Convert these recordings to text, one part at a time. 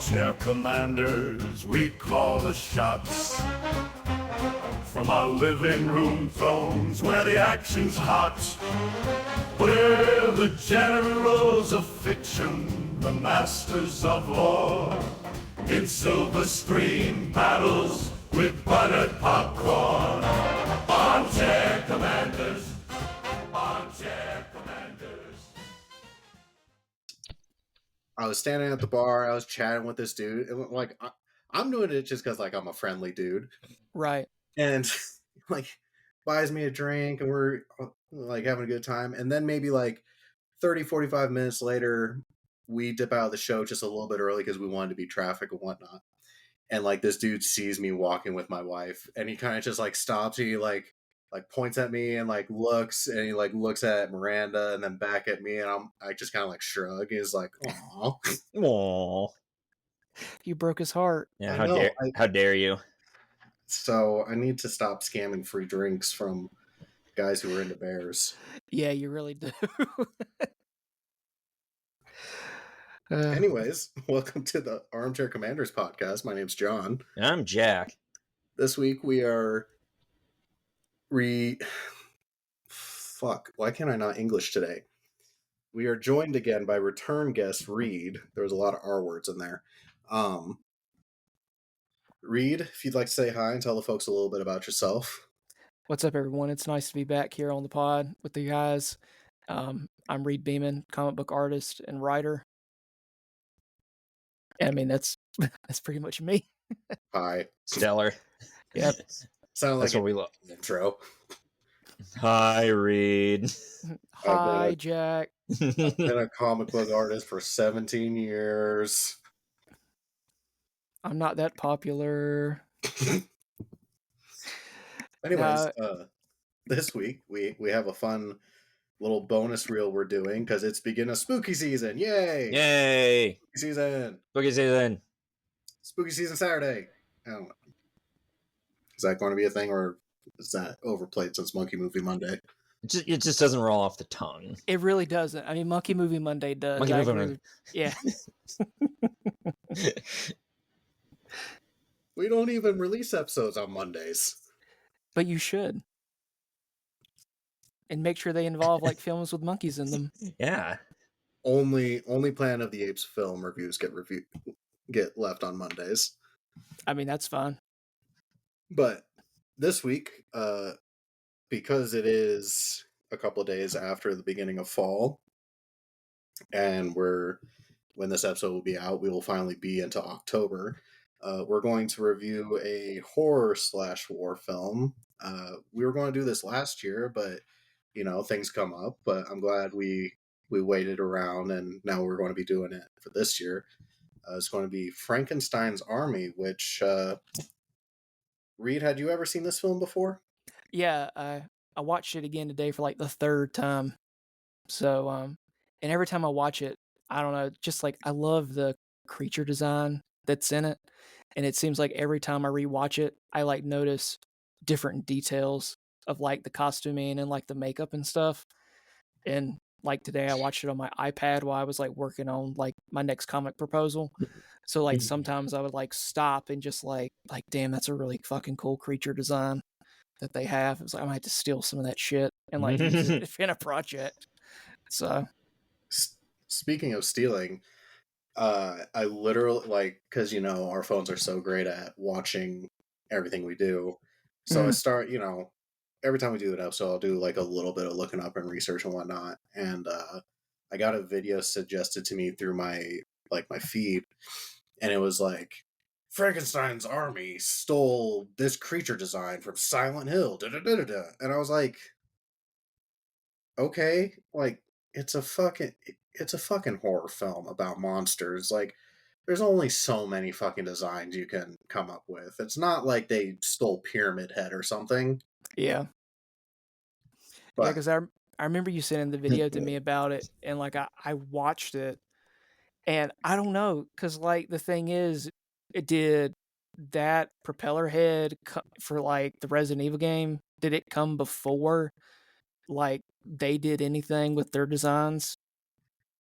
Armchair commanders, we call the shots. From our living room thrones where the action's hot. We're the generals of fiction, the masters of war. In silver screen battles with buttered popcorn. Armchair commanders, armchair commanders. I was standing at the bar, I was chatting with this dude, and like I'm doing it just because like I'm a friendly dude. Right. And like buys me a drink and we're like having a good time, and then maybe like 30-45 minutes later we dip out of the show just a little bit early because we wanted to beat traffic and whatnot, and like this dude sees me walking with my wife and he kind of just like stops, he like points at me and like looks, and he like looks at Miranda and then back at me, and I just kind of like shrug. He's like, "Aw." Aww. You broke his heart. Yeah, I how dare you? So I need to stop scamming free drinks from guys who are into bears. Yeah, you really do. Anyways, welcome to the Armchair Commanders podcast. My name's John. And I'm Jack. This week we are Fuck, why can't I not English today? We are joined again by return guest Reed. There was a lot of R words in there. Reed, if you'd like to say hi and tell the folks a little bit about yourself. What's up, everyone? It's nice to be back here on the pod with you guys. I'm Reed Beeman, comic book artist and writer. I mean, that's pretty much me. Hi. Stellar. Yep. Sound like That's what we love. Intro. Hi, Reed. Hi, Jack. I've been a comic book artist for 17 years. I'm not that popular. Anyways, this week we have a fun little bonus reel we're doing because it's beginning of spooky season. Yay! Yay! Spooky season. Spooky season. Spooky season Saturday. I don't know. Is that going to be a thing, or is that overplayed since Monkey Movie Monday? It just doesn't roll off the tongue. It really doesn't. I mean, Monkey Movie Monday does. Monkey Movie Monday. Yeah. We don't even release episodes on Mondays. But you should. And make sure they involve like films with monkeys in them. Yeah. Only Planet of the Apes film reviews get left on Mondays. I mean, that's fine. But this week, because it is a couple of days after the beginning of fall, and when this episode will be out, we will finally be into October. We're going to review a horror/war film. We were going to do this last year, but things come up. But I'm glad we waited around, and now we're going to be doing it for this year. It's going to be Frankenstein's Army, which Reed, had you ever seen this film before? Yeah, I watched it again today for like the third time. So, and every time I watch it, I don't know, just like I love the creature design that's in it. And it seems like every time I rewatch it, I like notice different details of like the costuming and like the makeup and stuff. And like today I watched it on my iPad while I was like working on like my next comic proposal. So like sometimes I would like stop and just like damn, that's a really fucking cool creature design that they have. It was like I might have to steal some of that shit and like use it in a project. So speaking of stealing, I literally because our phones are so great at watching everything we do. So I start, every time we do an episode, I'll do like a little bit of looking up and research and whatnot. And I got a video suggested to me through my feed, and it was like, Frankenstein's army stole this creature design from Silent Hill. Da, da, da, da, da. And I was like, okay, like it's a fucking horror film about monsters. Like, there's only so many fucking designs you can come up with. It's not like they stole Pyramid Head or something. yeah. But, yeah, because I remember you sending the video to me about it, and like I watched it, and I don't know, because like the thing is, it did that propeller head for like the Resident Evil game. Did it come before like they did anything with their designs?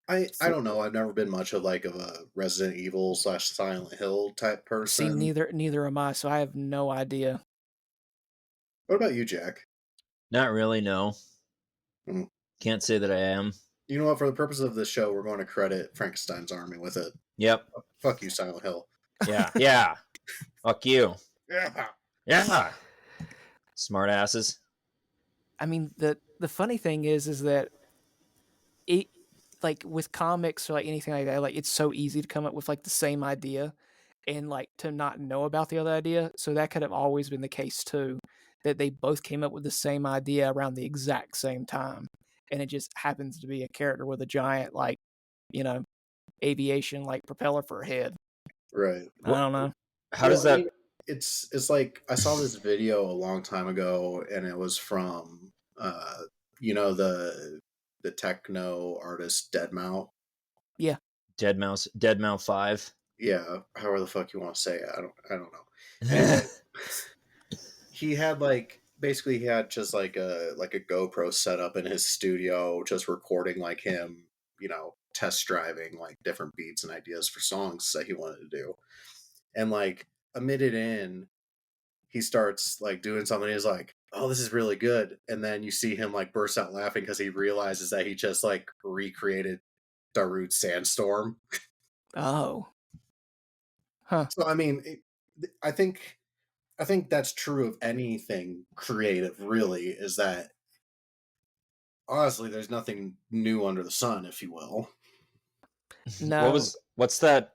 I don't know. I've never been much of like of a Resident Evil / Silent Hill type See, person. neither am I, so I have no idea. What about you, Jack? Not really, no. Hmm. Can't say that I am. You know what? For the purpose of this show, we're going to credit Frankenstein's Army with it. Yep. Fuck you, Silent Hill. Yeah. Yeah. Fuck you. Yeah. Yeah. Smart asses. I mean, the funny thing is that it, like with comics or like anything like that, like it's so easy to come up with like the same idea and like to not know about the other idea. So that could have always been the case too, that they both came up with the same idea around the exact same time, and it just happens to be a character with a giant like, you know, aviation like propeller for a head. Right. I don't know. How does that? I mean, it's like I saw this video a long time ago, and it was from the techno artist Deadmau5. Dead Mouse 5. Yeah, however the fuck you want to say it. I don't know. Anyway, he had basically he had just like a GoPro set up in his studio, just recording like him, test driving like different beats and ideas for songs that he wanted to do. And like a minute in, he starts like doing something. He's like, "Oh, this is really good," and then you see him like burst out laughing because he realizes that he just like recreated Darude's Sandstorm. Oh. Huh. So I mean, I think that's true of anything creative. Really, is that honestly, there's nothing new under the sun, if you will. No. What's that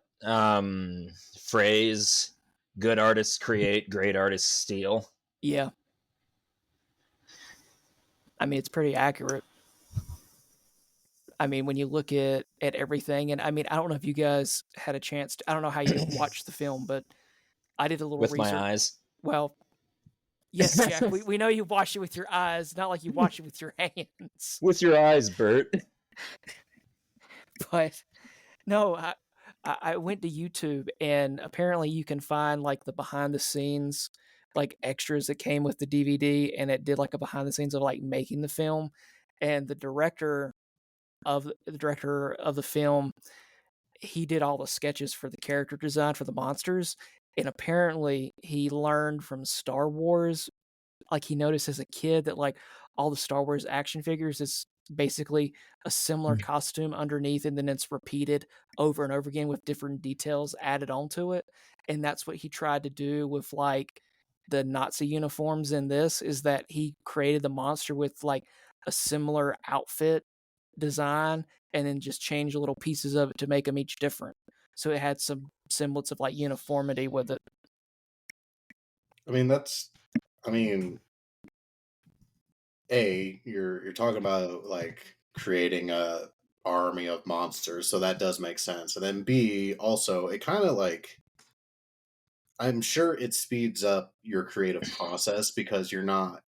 phrase? Good artists create, great artists steal. Yeah. I mean, it's pretty accurate. I mean, when you look at everything, and I mean, I don't know if you guys had a chance to, I don't know how you watched the film, but I did a little With research. my eyes. Well, yes, Jack, we know you watched it with your eyes, not like you watched it with your hands. With your eyes, Bert. But no, I went to YouTube, and apparently you can find like the behind the scenes, like extras that came with the DVD, and it did like a behind the scenes of like making the film, and the director of the film, he did all the sketches for the character design for the monsters, and apparently he learned from Star Wars. Like he noticed as a kid that like all the Star Wars action figures is basically a similar costume underneath, and then it's repeated over and over again with different details added onto it. And that's what he tried to do with like the Nazi uniforms in this, is that he created the monster with like a similar outfit design and then just changed little pieces of it to make them each different. So it had some semblance of like uniformity with it. I mean, you're talking about like creating a army of monsters, so that does make sense. And then B, also, it kind of like, I'm sure it speeds up your creative process because you're not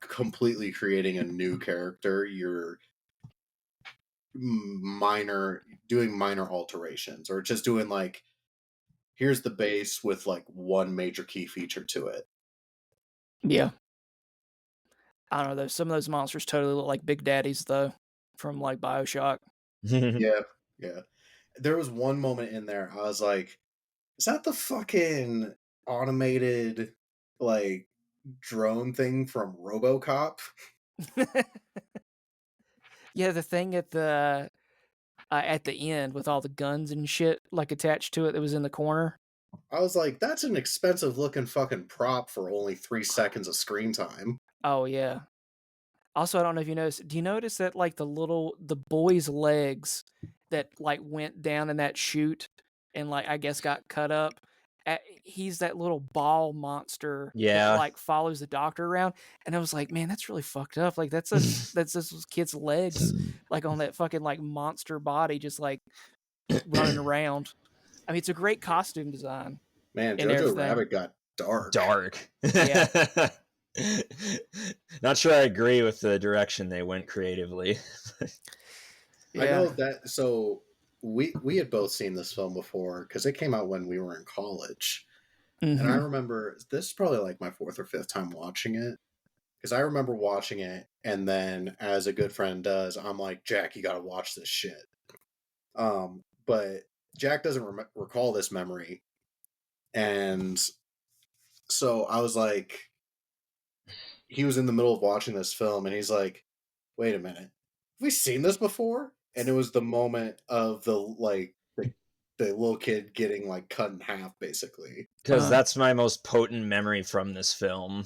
completely creating a new character. You're doing minor alterations, or just doing like, here's the base with like one major key feature to it. Yeah. I don't know though. Some of those monsters totally look like Big Daddies though, from like BioShock. Yeah. There was one moment in there I was like, is that the fucking automated like drone thing from RoboCop? Yeah, the thing at the end with all the guns and shit like attached to it that was in the corner. I was like, that's an expensive looking fucking prop for only 3 seconds of screen time. Oh yeah. Also, I don't know if you noticed. Do you notice that like the boy's legs that like went down in that chute and like I guess got cut up? He's that little ball monster Yeah. that like follows the doctor around, and I was like, man, that's really fucked up. Like that's this kid's legs like on that fucking like monster body just like running around. I mean, it's a great costume design. Man, And Jojo everything. Rabbit got dark. Yeah. Not sure I agree with the direction they went creatively. I know that. So we had both seen this film before because it came out when we were in college. Mhm. And I remember this is probably like my 4th or 5th time watching it, because I remember watching it, and then as a good friend does, I'm like, Jack, you got to watch this shit. But Jack doesn't recall this memory, and so I was like, he was in the middle of watching this film, and he's like, "Wait a minute, have we seen this before?" And it was the moment of the little kid getting like cut in half, basically. Because that's my most potent memory from this film.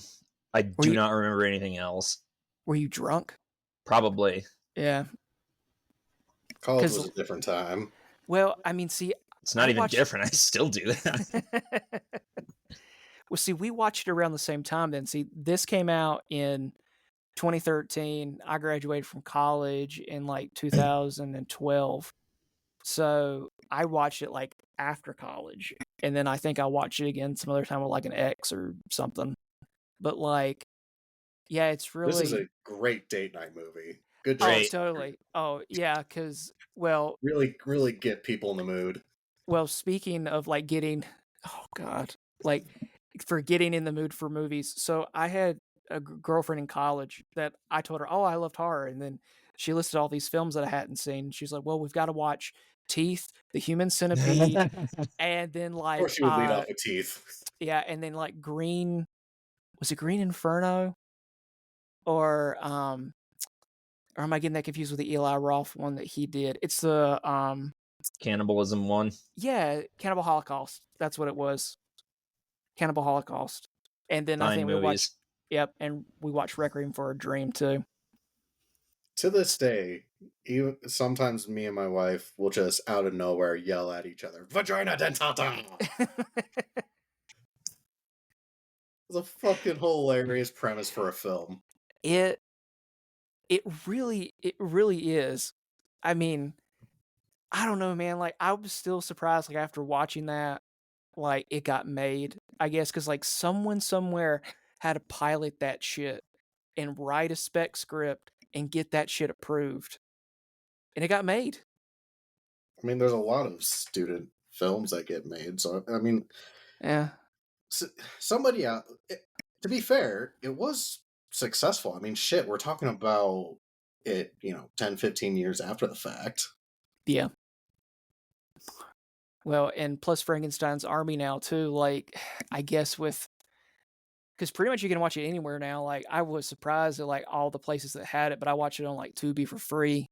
I do not remember anything else. Were you drunk? Probably. Yeah. College was a different time. Well, I mean, see, it's not even different. I still do that. Well, see, we watched it around the same time then. See, this came out in 2013. I graduated from college in like 2012. So I watched it like after college. And then I think I watched it again some other time with like an ex or something. But like, yeah, it's really... This is a great date night movie. Good job. Oh, totally. Oh, yeah, because, well... Really get people in the mood. Well, speaking of like getting... Oh, God. Like, for getting in the mood for movies. So I had a girlfriend in college that I told her, oh, I loved horror. And then she listed all these films that I hadn't seen. She's like, well, we've got to watch Teeth, The Human Centipede, and then like... Of course she would lead off with Teeth. Yeah, and then like Green... Was it Green Inferno? Or am I getting that confused with the Eli Roth one that he did? It's the cannibalism one. Yeah, Cannibal Holocaust. That's what it was. Cannibal Holocaust. And then I think we watched... Yep, and we watched Requiem for a Dream too. To this day, even sometimes me and my wife will just out of nowhere yell at each other, "Vagina dentata!" It's a fucking hilarious premise for a film. It really is. I mean, I don't know, man. Like, I was still surprised, like, after watching that, like, it got made. I guess because, like, someone somewhere had to pilot that shit and write a spec script and get that shit approved. And it got made. I mean, there's a lot of student films that get made. So, I mean... Yeah. Somebody out... To be fair, it was successful. I mean, shit, we're talking about it, 10, 15 years after the fact. Yeah. Well, and plus Frankenstein's Army now, too. Like, I guess with... Because pretty much you can watch it anywhere now. Like, I was surprised at, like, all the places that had it, but I watched it on, like, Tubi for free.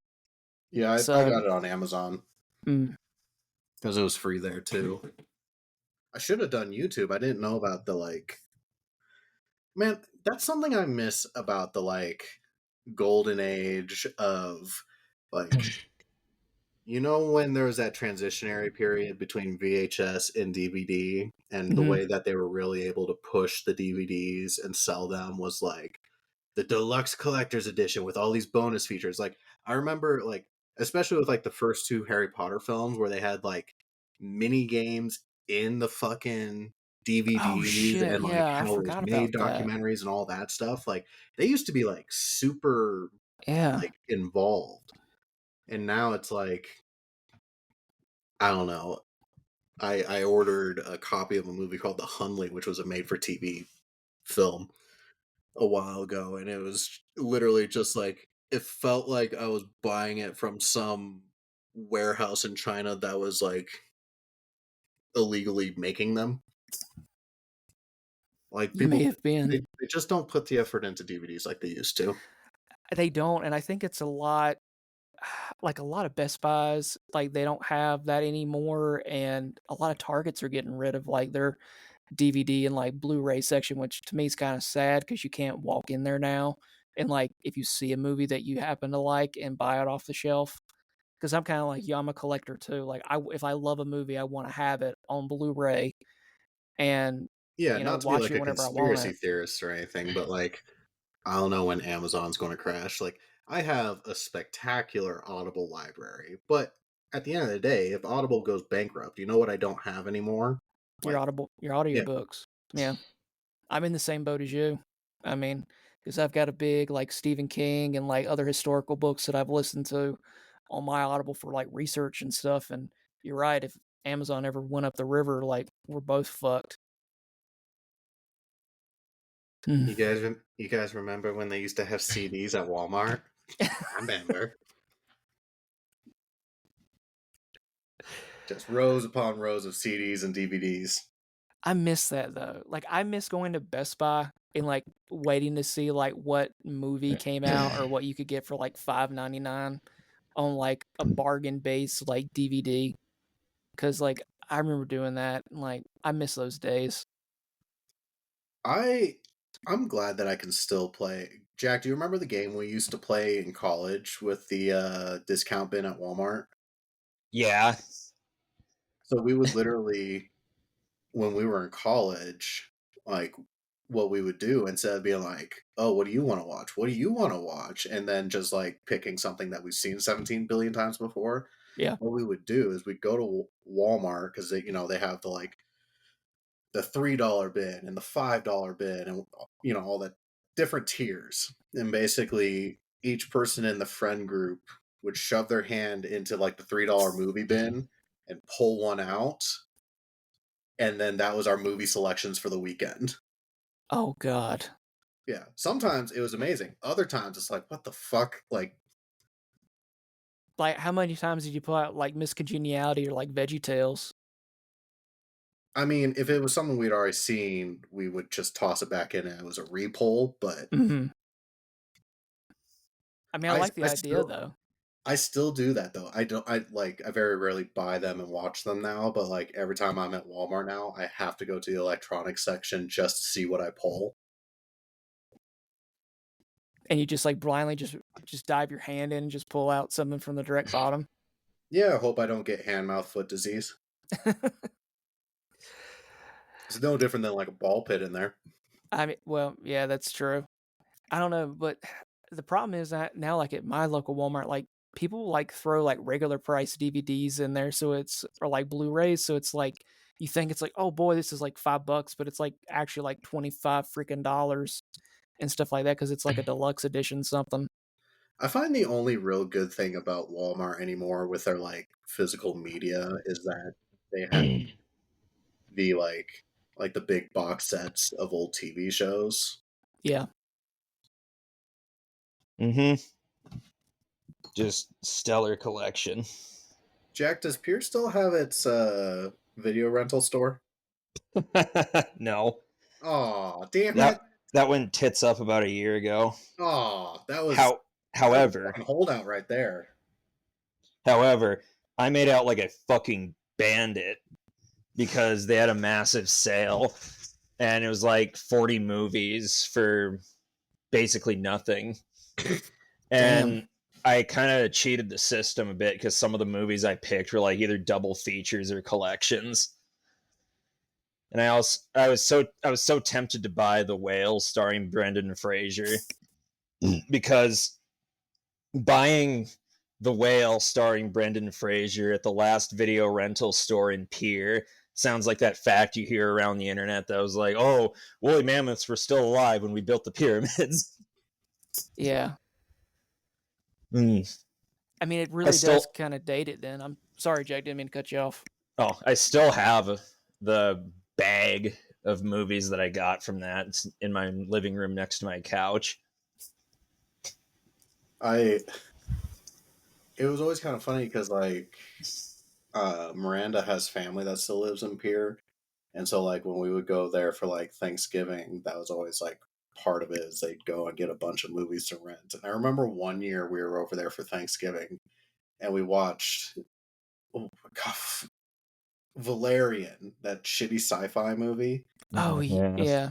Yeah, I got it on Amazon. Because it was free there, too. I should have done YouTube. I didn't know about the, like... Man, that's something I miss about the, like, golden age of, like... when there was that transitionary period between VHS and DVD, and the way that they were really able to push the DVDs and sell them was, like, the deluxe collector's edition with all these bonus features. Like, I remember, like, especially with, like, the first two Harry Potter films where they had, like, mini games in the fucking DVDs and like how it was made documentaries and all that stuff. Like, they used to be like super like involved, and now it's like, I don't know. I ordered a copy of a movie called The Hunley, which was a made-for-TV film a while ago, and it was literally just like, it felt like I was buying it from some warehouse in China that was like illegally making them. Like, people, may have been. They just don't put the effort into DVDs like they used to. They don't, and I think it's a lot, like a lot of Best Buys, like they don't have that anymore, and a lot of Targets are getting rid of like their DVD and like Blu-ray section, which to me is kind of sad because you can't walk in there now and like if you see a movie that you happen to like and buy it off the shelf. Because I'm kind of like, I'm a collector too. Like, if I love a movie, I want to have it on Blu-ray, and not to be like a conspiracy it. theorist or anything, but like, I don't know when Amazon's going to crash. Like, I have a spectacular Audible library, but at the end of the day, if Audible goes bankrupt, you know what I don't have anymore? Your audiobooks. Yeah. I'm in the same boat as you. I mean, because I've got a big like Stephen King and like other historical books that I've listened to on my Audible for like research and stuff. And you're right, if Amazon ever went up the river, like we're both fucked. You guys remember when they used to have CDs at Walmart? I remember. Just rows upon rows of CDs and DVDs. I miss that though. Like I miss going to Best Buy and like waiting to see like what movie came out or what you could get for like $5.99 on like a bargain base like DVD. Cause like I remember doing that and like I miss those days. I'm glad that I can still play. Jack, do you remember the game we used to play in college with the discount bin at Walmart? Yeah. So we would literally, when we were in college, like what we would do instead of being like, "Oh, what do you want to watch? What do you want to watch?" and then just like picking something that we've seen 17 billion times before. Yeah. What we would do is we'd go to Walmart because they have the $3 bin and the $5 bin and all the different tiers, and basically each person in the friend group would shove their hand into like the $3 movie bin and pull one out, and then that was our movie selections for the weekend. Oh God. Yeah, sometimes it was amazing, other times it's like, what the fuck, like Like how many times did you pull out like Miss Congeniality or like Veggie Tales? I mean, if it was something we'd already seen, we would just toss it back in and it was a repull, but Mm-hmm. I mean, I like the I idea still though. I still do that though. I very rarely buy them and watch them now, but like every time I'm at Walmart now, I have to go to the electronics section just to see what I pull. And you just like blindly just dive your hand in and just pull out something from the direct bottom. Yeah, I hope I don't get hand, mouth, foot disease. It's no different than like a ball pit in there. I mean, well, yeah, that's true. I don't know, but the problem is that now, like at my local Walmart, like people like throw like regular price DVDs in there, so it's or like Blu-rays, so it's like you think it's like, oh boy, this is like $5, but it's like actually like 25 freaking dollars and stuff like that because it's like a deluxe edition something. I find the only real good thing about Walmart anymore with their like physical media is that they have the like the big box sets of old TV shows. Yeah. Mm-hmm. Just stellar collection. Jack, does Pierce still have its video rental store? No. Oh, damn it. That went tits up about a year ago. Oh, that was However, a holdout right there. However, I made out like a fucking bandit because they had a massive sale and it was like 40 movies for basically nothing. And I kind of cheated the system a bit because some of the movies I picked were like either double features or collections. And I was so tempted to buy The Whale starring Brendan Fraser because buying The Whale starring Brendan Fraser at the last video rental store in Pier sounds like that fact you hear around the internet that was like, oh, woolly mammoths were still alive when we built the pyramids. Yeah. Mm. I mean, it really does kind of date it then. I'm sorry, Jack, didn't mean to cut you off. Oh, I still have the bag of movies that I got from that. It's in my living room next to my couch. It was always kind of funny because like Miranda has family that still lives in Pier, and so like when we would go there for like Thanksgiving, that was always like part of it is they'd go and get a bunch of movies to rent. And I remember one year we were over there for Thanksgiving and we watched Valerian, that shitty sci-fi movie. Oh yeah.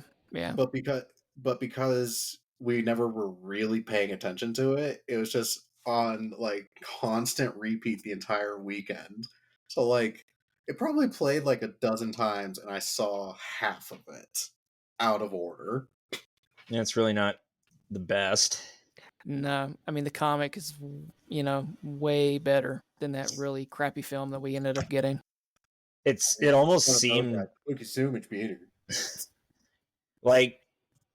But because we never were really paying attention to it, it was just on like constant repeat the entire weekend. So like it probably played like a dozen times and I saw half of it out of order. Yeah, it's really not the best. No, I mean the comic is, way better than that really crappy film that we ended up getting. It almost seemed so much better. like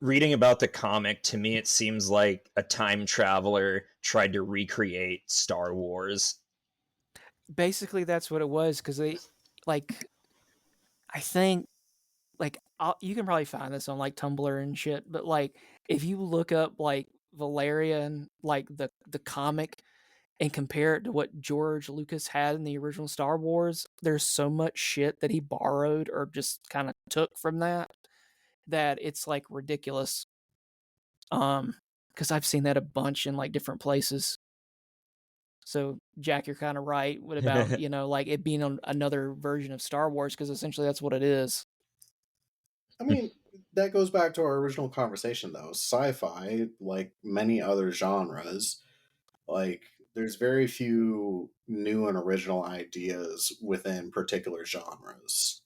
reading about the comic. To me, it seems like a time traveler tried to recreate Star Wars. Basically, that's what it was because they, like, I think, like, you can probably find this on like Tumblr and shit, but like if you look up like Valerian, like the comic, and compare it to what George Lucas had in the original Star Wars, there's so much shit that he borrowed or just kind of took from that it's like ridiculous. Because I've seen that a bunch in like different places. So Jack, you're kind of right. What about like it being on another version of Star Wars? Because essentially that's what it is. I mean, that goes back to our original conversation, though. Sci-fi, like many other genres, like there's very few new and original ideas within particular genres.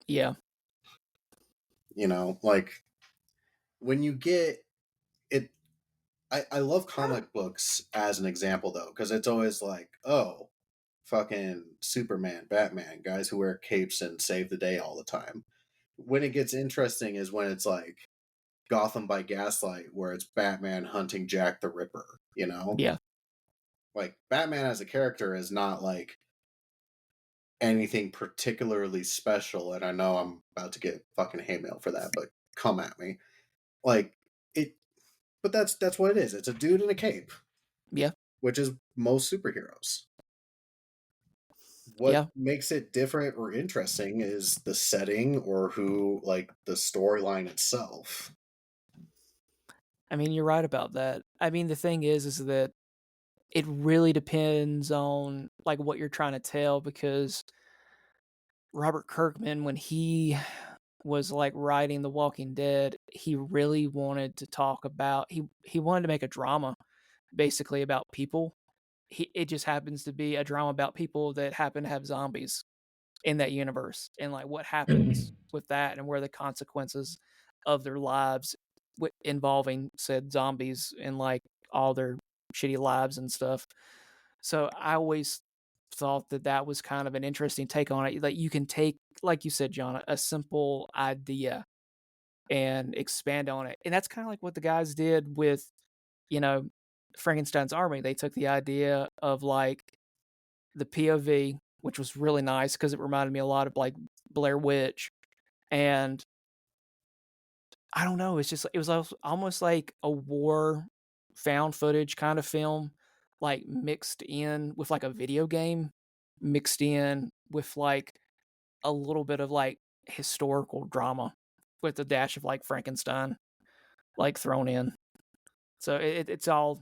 Yeah. Like when you get it, I love comic books as an example, though, because it's always like, oh, fucking Superman, Batman, guys who wear capes and save the day all the time. When it gets interesting is when it's like Gotham by Gaslight, where it's Batman hunting Jack the Ripper, Yeah. Like, Batman as a character is not, like, anything particularly special, and I know I'm about to get fucking hate mail for that, but come at me. Like, but that's what it is. It's a dude in a cape. Yeah. Which is most superheroes. What makes it different or interesting is the setting or the storyline itself. I mean, you're right about that. I mean, the thing is that it really depends on like what you're trying to tell, because Robert Kirkman, when he was like writing The Walking Dead, he really wanted to talk about he wanted to make a drama basically about people. It just happens to be a drama about people that happen to have zombies in that universe, and like what happens with that and where the consequences of their lives involving said zombies and like all their shitty lives and stuff. So I always thought that was kind of an interesting take on it. Like you can take, like you said, John, a simple idea and expand on it. And that's kind of like what the guys did with, Frankenstein's army. They took the idea of like the POV, which was really nice because it reminded me a lot of like Blair Witch. And I don't know, it was almost like a war found footage kind of film, like mixed in with like a video game, mixed in with like a little bit of like historical drama with a dash of like Frankenstein like thrown in. So it's all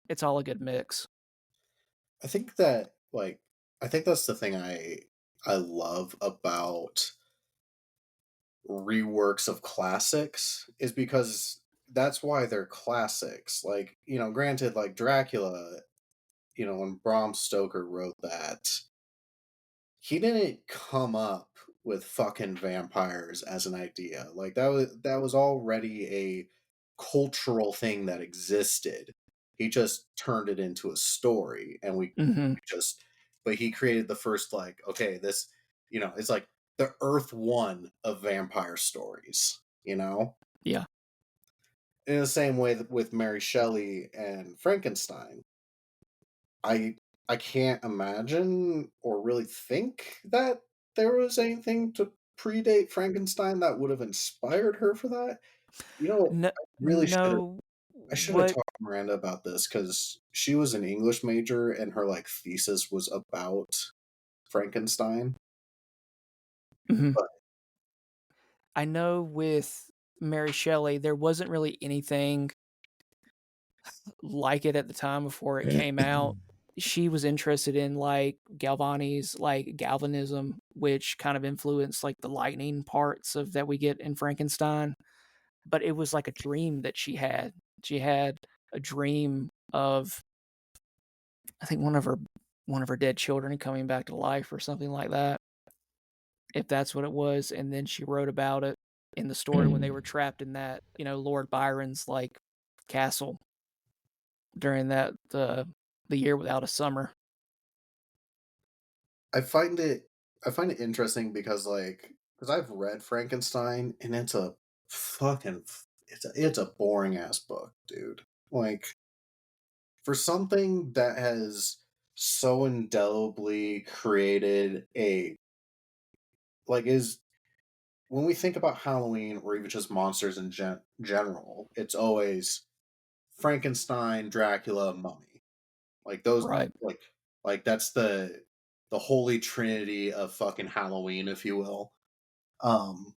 a good mix. I think that's the thing I love about reworks of classics, is because that's why they're classics. Like, granted, like Dracula, when Bram Stoker wrote that, he didn't come up with fucking vampires as an idea. Like that was already a cultural thing that existed. He just turned it into a story, and we just but he created the first, like, okay, this, it's like the Earth One of vampire stories, Yeah. In the same way that with Mary Shelley and Frankenstein, I can't imagine or really think that there was anything to predate Frankenstein that would have inspired her for that. No, I really no. I should have What? talked to Miranda about this, because she was an English major and her like thesis was about Frankenstein. Mhm. But I know with Mary Shelley, there wasn't really anything like it at the time before it came out. She was interested in like Galvani's like galvanism, which kind of influenced like the lightning parts of that we get in Frankenstein. But it was like a dream that she had. She had a dream of, I think, one of her dead children coming back to life or something like that, if that's what it was. And then she wrote about it in the story when they were trapped in that, Lord Byron's like castle during that the year without a summer. I find it interesting because I've read Frankenstein, and it's a fucking it's a boring ass book, dude. Like, for something that has so indelibly created is when we think about Halloween or even just monsters in general, it's always Frankenstein, Dracula, Mummy. Like those, Right. like that's the holy trinity of fucking Halloween, if you will. And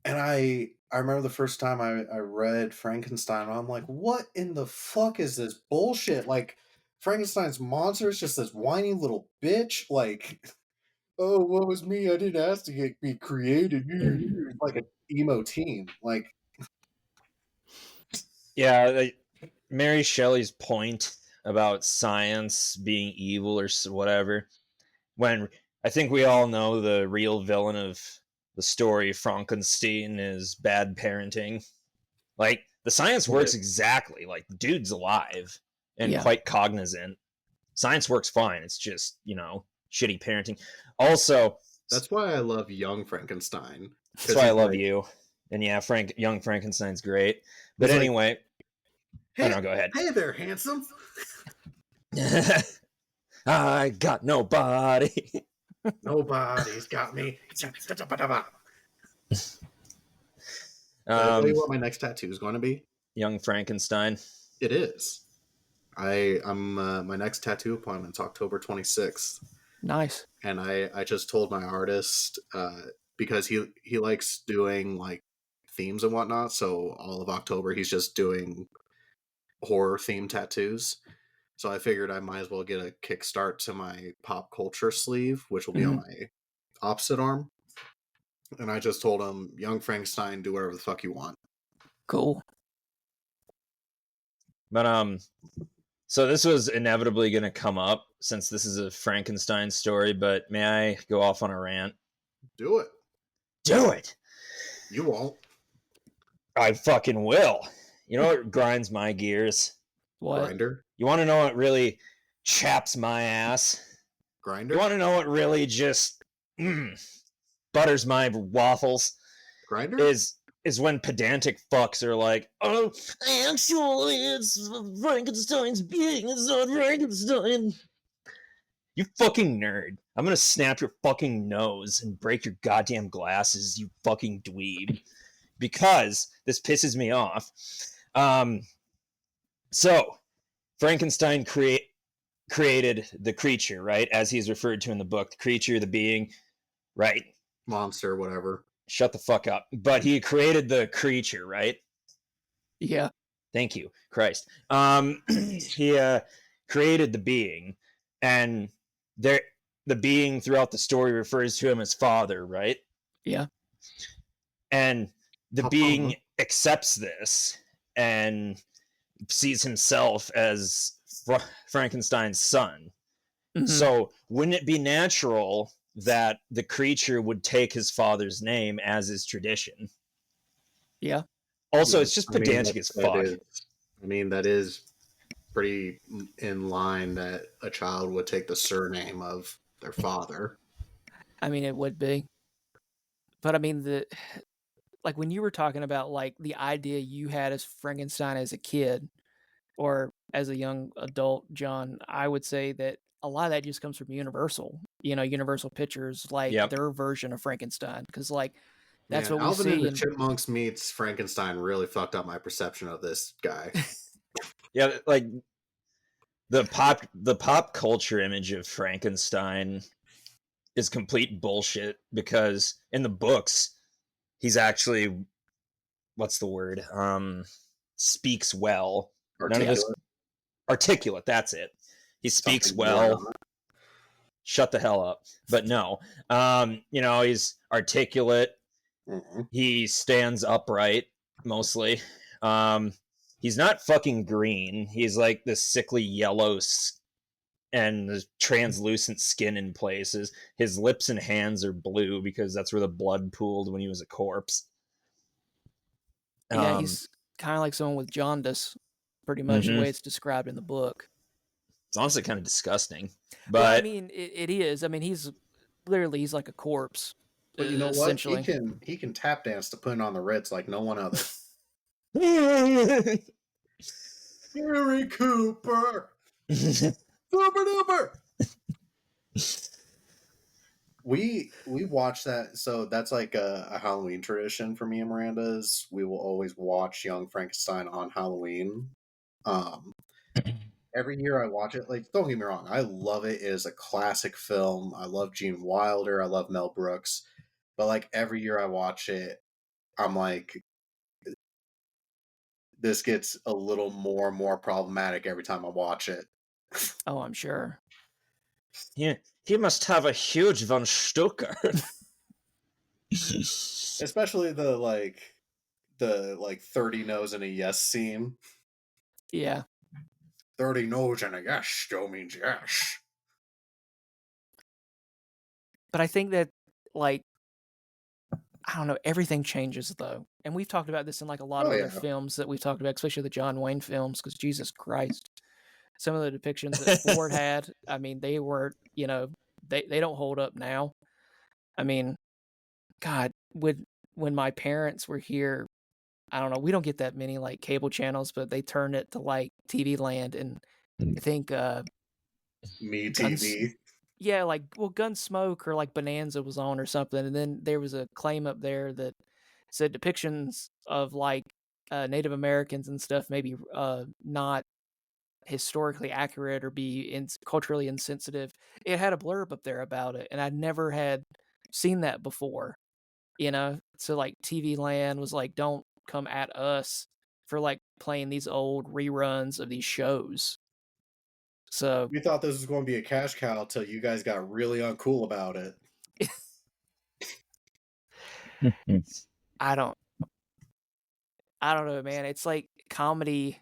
I remember the first time I read Frankenstein, I'm like, what in the fuck is this bullshit? Like, Frankenstein's monster is just this whiny little bitch. Like, oh, what was me? I didn't ask to be created. Like an emo teen. Like, Yeah, Mary Shelley's point about science being evil or whatever, when I think we all know the real villain of the story, Frankenstein, is bad parenting. Like, the science works exactly. Like, the dude's alive and Yeah. quite cognizant. Science works fine. It's just, shitty parenting. Also, that's why I love Young Frankenstein. that's why I love you. And yeah, Young Frankenstein's great. But He's like, anyway, hey, no, go ahead. Hey there, handsome. I got nobody. Nobody's got me. I'll tell you what my next tattoo is going to be. Young Frankenstein. It is. I'm my next tattoo appointment's October 26th. Nice. And I just told my artist because he likes doing like themes and whatnot. So all of October he's just doing horror themed tattoos. So I figured I might as well get a kickstart to my pop culture sleeve, which will be on my opposite arm. And I just told him, Young Frankenstein, do whatever the fuck you want. Cool. But so this was inevitably going to come up since this is a Frankenstein story, but may I go off on a rant? Do it. Do it! You won't. I fucking will. You know what grinds my gears? What? Grinder? You want to know what really chaps my ass? Grinder? You want to know what really just butters my waffles? Grinder? Is when pedantic fucks are like, oh, actually, it's Frankenstein's being, it's not Frankenstein. You fucking nerd. I'm gonna snap your fucking nose and break your goddamn glasses, you fucking dweeb. Because this pisses me off. So, Frankenstein created the creature, right? As he's referred to in the book. The creature, the being, right? Monster, whatever. Shut the fuck up. But he created the creature, right? Yeah. Thank you, Christ. He created the being, and the being throughout the story refers to him as father, right? Yeah. And the being accepts this and sees himself as Frankenstein's son. Mhm. So wouldn't it be natural that the creature would take his father's name, as is tradition? Yeah. Also, it's just pedantic as fuck. That is pretty in line that a child would take the surname of their father. I mean, it would be. But I mean, like when you were talking about like the idea you had as Frankenstein as a kid or as a young adult, John, I would say that a lot of that just comes from Universal. Universal Pictures, like their version of Frankenstein, because like that's what we Alvin see. and the Chipmunks meets Frankenstein really fucked up my perception of this guy. Yeah, like the pop culture image of Frankenstein is complete bullshit, because in the books he's actually, what's the word? Speaks well. Articulate, that's it. He speaks Something well. Shut the hell up. But no. He's articulate. Mm-hmm. He stands upright mostly. He's not fucking green. He's like this sickly yellow and the translucent skin in places. His lips and hands are blue because that's where the blood pooled when he was a corpse. Yeah, he's kind of like someone with jaundice, pretty much the way it's described in the book. It's honestly kind of disgusting. But well, I mean, it is. I mean, he's like a corpse. But you know what? He can tap dance to put on the Ritz like no one other. Gary Cooper. Super duper. We watch that, so that's like a Halloween tradition for me and Miranda's. We will always watch Young Frankenstein on Halloween. every year I watch it, like, don't get me wrong, I love it. It is a classic film. I love Gene Wilder. I love Mel Brooks. But like every year I watch it, I'm like, this gets a little more and more problematic every time I watch it. Oh, I'm sure. He must have a huge Von Stucker. Especially the 30 no's and a yes scene. Yeah. 30 no's and a yes still means yes. But I think that, like, I don't know, everything changes though. And we've talked about this in like a lot of Oh, other yeah. films that we've talked about, especially the John Wayne films, because Jesus Christ, some of the depictions that Ford had, I mean, they were, you know, they don't hold up now. I mean, God, when my parents were here, I don't know, we don't get that many like cable channels, but they turned it to like TV Land, and I think Me Guns TV. yeah, like, well, Gunsmoke or like Bonanza was on or something, and then there was a claim up there that said depictions of like Native Americans and stuff maybe not historically accurate or be culturally insensitive. It had a blurb up there about it, and I never had seen that before. You know, so like TV Land was like, don't come at us for like playing these old reruns of these shows. So We thought this was going to be a cash cow till you guys got really uncool about it. I don't know, man. It's like comedy.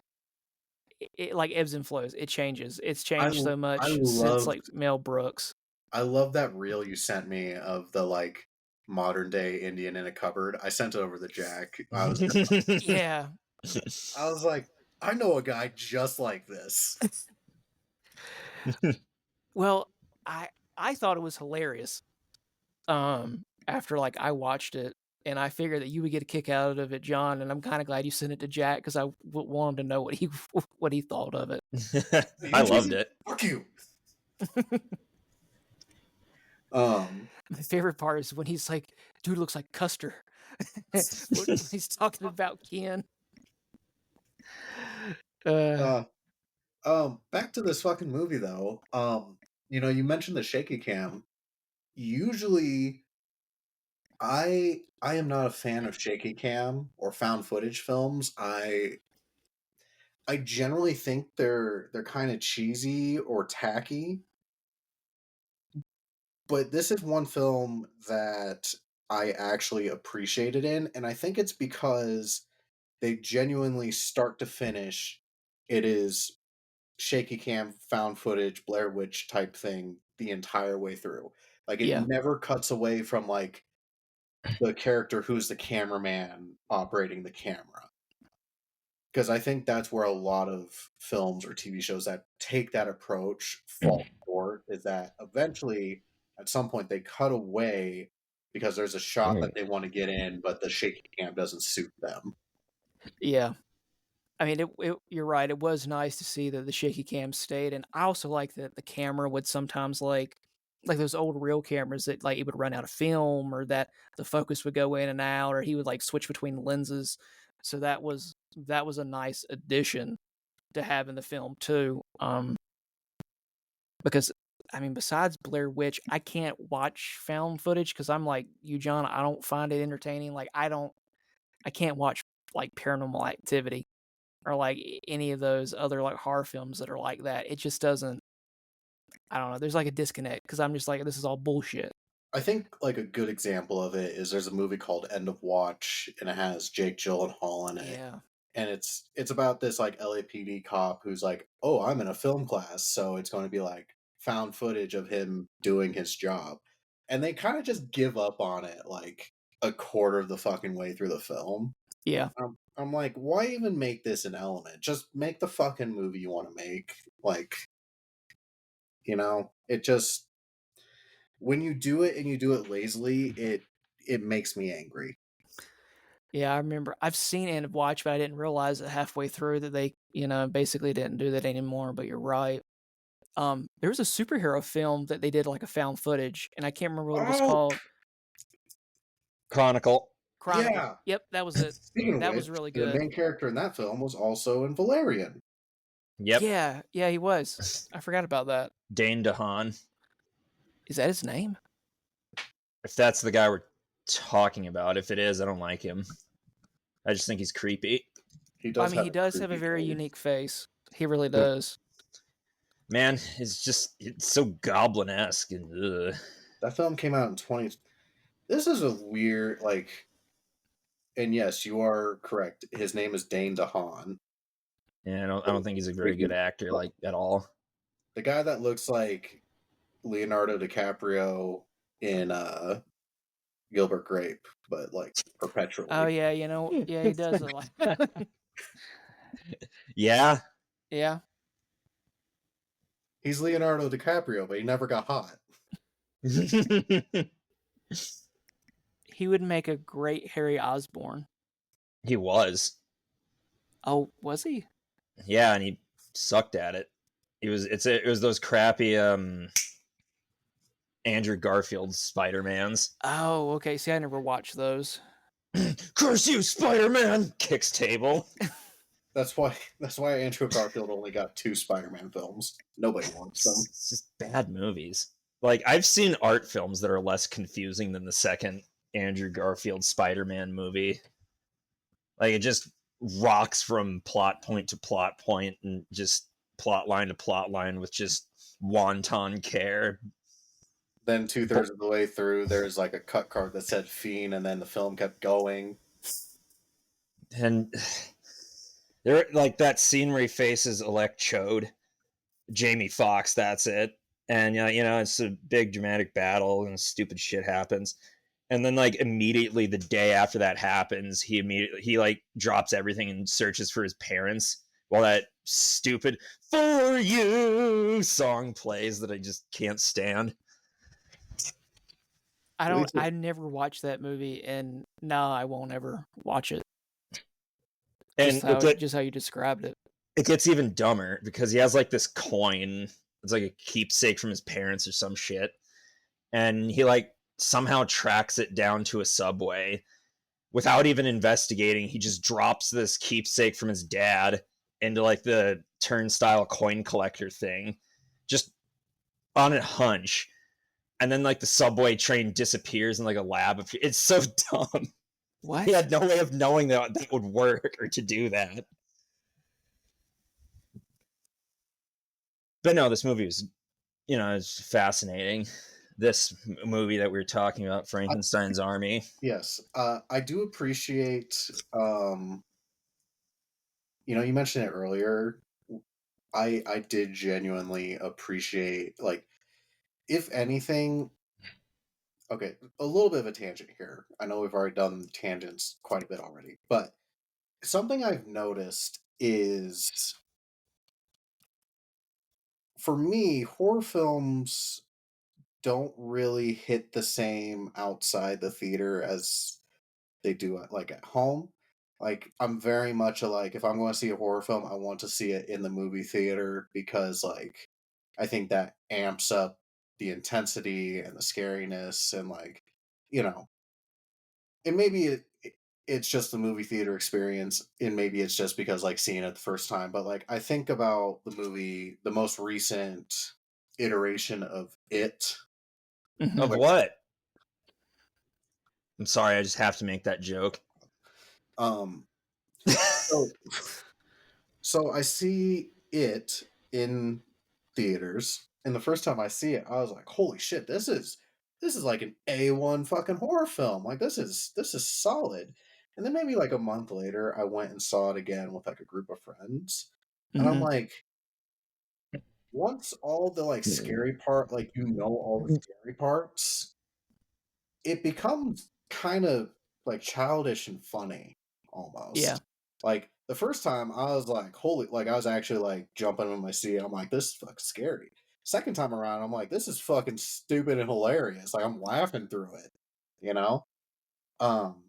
It like ebbs and flows. It changes. It's changed so I much since like loved Mel Brooks. I love that reel you sent me of the like modern day Indian in a cupboard. I sent it over to Jack. I was Yeah. like, I know a guy just like this. Well, I thought it was hilarious. After like I watched it, and I figured that you would get a kick out of it, John. And I'm kind of glad you sent it to Jack because I wanted to know what he thought of it. I loved it. Fuck you. My favorite part is when he's like, "Dude looks like Custer." When he's talking about Ken. Back to this fucking movie though. You mentioned the shaky cam. Usually I am not a fan of shaky cam or found footage films. I generally think they're kind of cheesy or tacky. But this is one film that I actually appreciated in, and I think it's because they genuinely start to finish, it is shaky cam, found footage, Blair Witch type thing the entire way through. Like, it Yeah. never cuts away from, like, the character who's the cameraman operating the camera. Because I think that's where a lot of films or TV shows that take that approach fall short, is that eventually, at some point, they cut away because there's a shot that they want to get in, but the shaky cam doesn't suit them. Yeah. I mean, you're right. It was nice to see that the shaky cam stayed, and I also like that the camera would sometimes like those old reel cameras that like it would run out of film, or that the focus would go in and out, or he would like switch between lenses. So that was a nice addition to have in the film too. Because I mean, besides Blair Witch, I can't watch found footage because I'm like you, John. I don't find it entertaining. Like I can't watch like Paranormal Activity or like any of those other like horror films that are like that. It just doesn't. I don't know. There's like a disconnect because I'm just like, this is all bullshit. I think like a good example of it is there's a movie called End of Watch, and it has Jake Gyllenhaal in it. Yeah. And it's about this like LAPD cop who's like, oh, I'm in a film class, so it's going to be like found footage of him doing his job. And they kind of just give up on it like a quarter of the fucking way through the film. Yeah. I'm like, why even make this an element? Just make the fucking movie you want to make. Like, it just, when you do it and you do it lazily, it makes me angry. Yeah, I remember I've seen End of Watch, but I didn't realize that halfway through that they, basically didn't do that anymore. But you're right. There was a superhero film that they did like a found footage, and I can't remember what it was called. Chronicle. Yeah. Yep, that was it. Speaking of That which, was really the good. main character in that film was also in Valerian. Yep. Yeah, he was. I forgot about that. Dane DeHaan. Is that his name? If that's the guy we're talking about, if it is, I don't like him. I just think he's creepy. He I does. mean, Have he a does have a creepy very face. unique face. He really does. Man, it's so goblin-esque and ugh. That film came out in 20. This is a weird and yes, you are correct. His name is Dane DeHaan. Yeah, I don't think he's a very good actor, like, at all. The guy that looks like Leonardo DiCaprio in Gilbert Grape, but like perpetually. Oh yeah, yeah, he does look like. Yeah. Yeah. He's Leonardo DiCaprio, but he never got hot. He would make a great Harry Osborn. He was. Oh, was he? Yeah, and he sucked at it. It was those crappy Andrew Garfield Spider-Mans. Oh, okay. See, I never watched those. Curse you, Spider-Man! Kicks table. That's why Andrew Garfield only got 2 Spider-Man films. Nobody wants them. It's just bad movies. Like, I've seen art films that are less confusing than the second Andrew Garfield Spider-Man movie. Like, it just rocks from plot point to plot point and just plot line to plot line with just wanton care. Then 2/3 of the way through, there's like a cut card that said Fiend, and then the film kept going. And there, like, that scene where he faces Electrode, Jamie Foxx, that's it. And it's a big dramatic battle and stupid shit happens. And then, like, immediately the day after that happens, he like drops everything and searches for his parents while that stupid "For You" song plays that I just can't stand. I never watched that movie, and no, I won't ever watch it. And Just how you described it. it gets even dumber because he has like this coin. It's like a keepsake from his parents or some shit. And he like somehow tracks it down to a subway without even investigating. He just drops this keepsake from his dad into like the turnstile coin collector thing, just on a hunch. And then like the subway train disappears in like a lab. It's so dumb. What? He had no way of knowing that would work or to do that. But no, this movie was, it's fascinating. This movie that we were talking about, Frankenstein's Army. Yes, I do appreciate. You mentioned it earlier. I did genuinely appreciate, like, if anything. Okay, a little bit of a tangent here. I know we've already done tangents quite a bit already, but something I've noticed is, for me, horror films don't really hit the same outside the theater as they do at home. Like, I'm very much like, if I'm going to see a horror film, I want to see it in the movie theater because, like, I think that amps up the intensity and the scariness, and, like, and maybe it's just the movie theater experience, and maybe it's just because, like, seeing it the first time, but, like, I think about the most recent iteration of It. Mhm. Of what? I'm sorry, I just have to make that joke. Um, so I see it in theaters, and the first time I see it, I was like, "Holy shit! This is like an A1 fucking horror film. Like, this is solid." And then maybe like a month later, I went and saw it again with like a group of friends, and I'm Mhm. like, once all the like scary part, like, all the scary parts, it becomes kind of like childish and funny almost. Yeah. Like, the first time I was like, holy, like, I was actually like jumping in my seat. I'm like, this is fucking scary. Second time around, I'm like, this is fucking stupid and hilarious. Like, I'm laughing through it, you know? Um,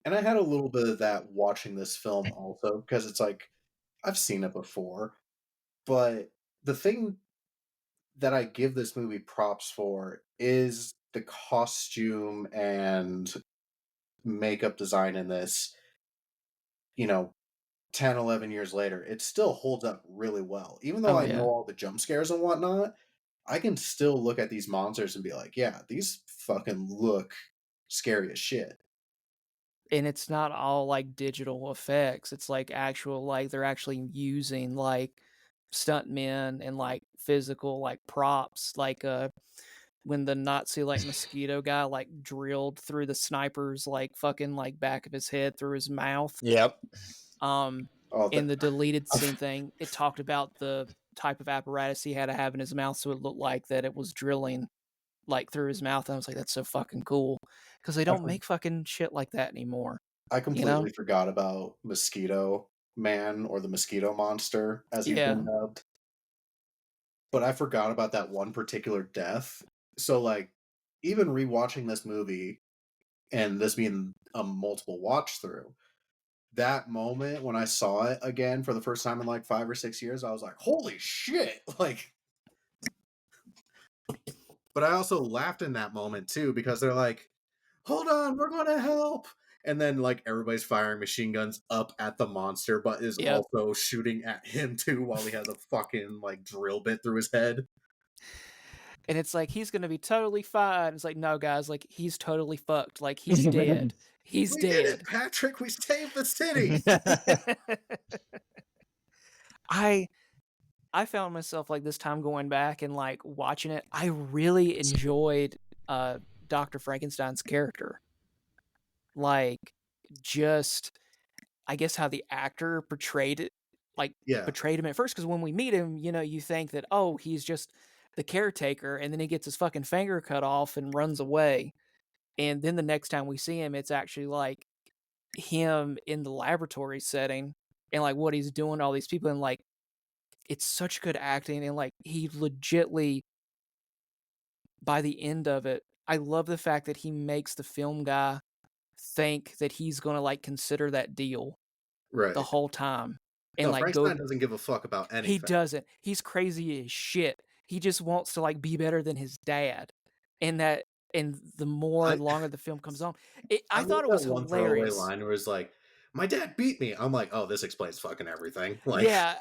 and I had a little bit of that watching this film also, because it's like, I've seen it before, but the thing that I give this movie props for is the costume and makeup design in this, you know, 10, 11 years later, it still holds up really well. Even though Oh I know yeah. all the jump scares and whatnot, I can still look at these monsters and be like, yeah, these fucking look scary as shit. And it's not all like digital effects. It's like actual, like they're actually using like stuntmen and like physical like props, like when the Nazi like mosquito guy like drilled through the sniper's like fucking like back of his head through his mouth. Yep. Oh, In the deleted scene thing, it talked about the type of apparatus he had to have in his mouth so it looked like that it was drilling like through his mouth. And I was like, that's so fucking cool because they I, don't make fucking shit like that anymore. I You know? completely forgot about Mosquito Man or the Mosquito Monster, as he's Yeah. been dubbed. But I forgot about that one particular death. So, like, even rewatching this movie and this being a multiple watch through, that moment when I saw it again for the first time in like 5 or 6 years, I was like, holy shit! Like, but I also laughed in that moment too because they're like, hold on, we're gonna help. And then like everybody's firing machine guns up at the monster, but is Yep. also shooting at him too while he has a fucking like drill bit through his head. And it's like he's gonna be totally fine. It's like, no, guys, like he's totally fucked. Like he's dead. He's We did it, dead. Patrick. We saved the city. I found myself like this time going back and like watching it. I really enjoyed Dr. Frankenstein's character. Like just I guess how the actor portrayed it, like Yeah, portrayed him at first, because when we meet him, you know, you think that, oh, he's just the caretaker, and then he gets his fucking finger cut off and runs away. And then the next time we see him, it's actually like him in the laboratory setting and like what he's doing to all these people, and like it's such good acting, and like he legitly by the end of it, I love the fact that he makes the film guy think that he's gonna like consider that deal the right. whole time and No, like go. Frankenstein doesn't give a fuck about He anything. doesn't. He's crazy as shit. He just wants to like be better than his dad. And that and the more I longer the film comes on, I I love thought it that was one throwaway hilarious. line where it's like, "My dad beat me." I'm like, "Oh, this explains fucking everything." Like, Yeah.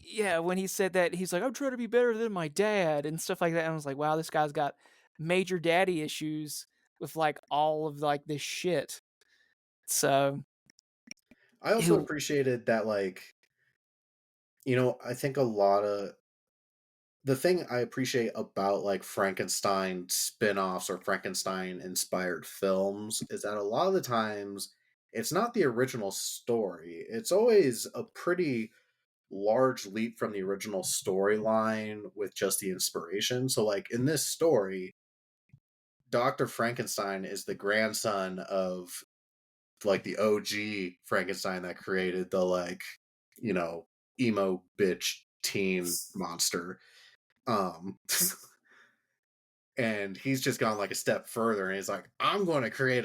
Yeah, when he said that, he's like, I'm trying to be better than my dad and stuff like that. And I was like, wow, this guy's got major daddy issues with like all of like this shit. So I also he'll appreciated that, like, I think a lot of the thing I appreciate about like Frankenstein spin-offs or Frankenstein inspired films is that a lot of the times it's not the original story. It's always a pretty large leap from the original storyline with just the inspiration. So like in this story, Dr. Frankenstein is the grandson of like the OG Frankenstein that created the like, you know, emo bitch teen monster. Um and he's just gone like a step further and he's like, I'm going to create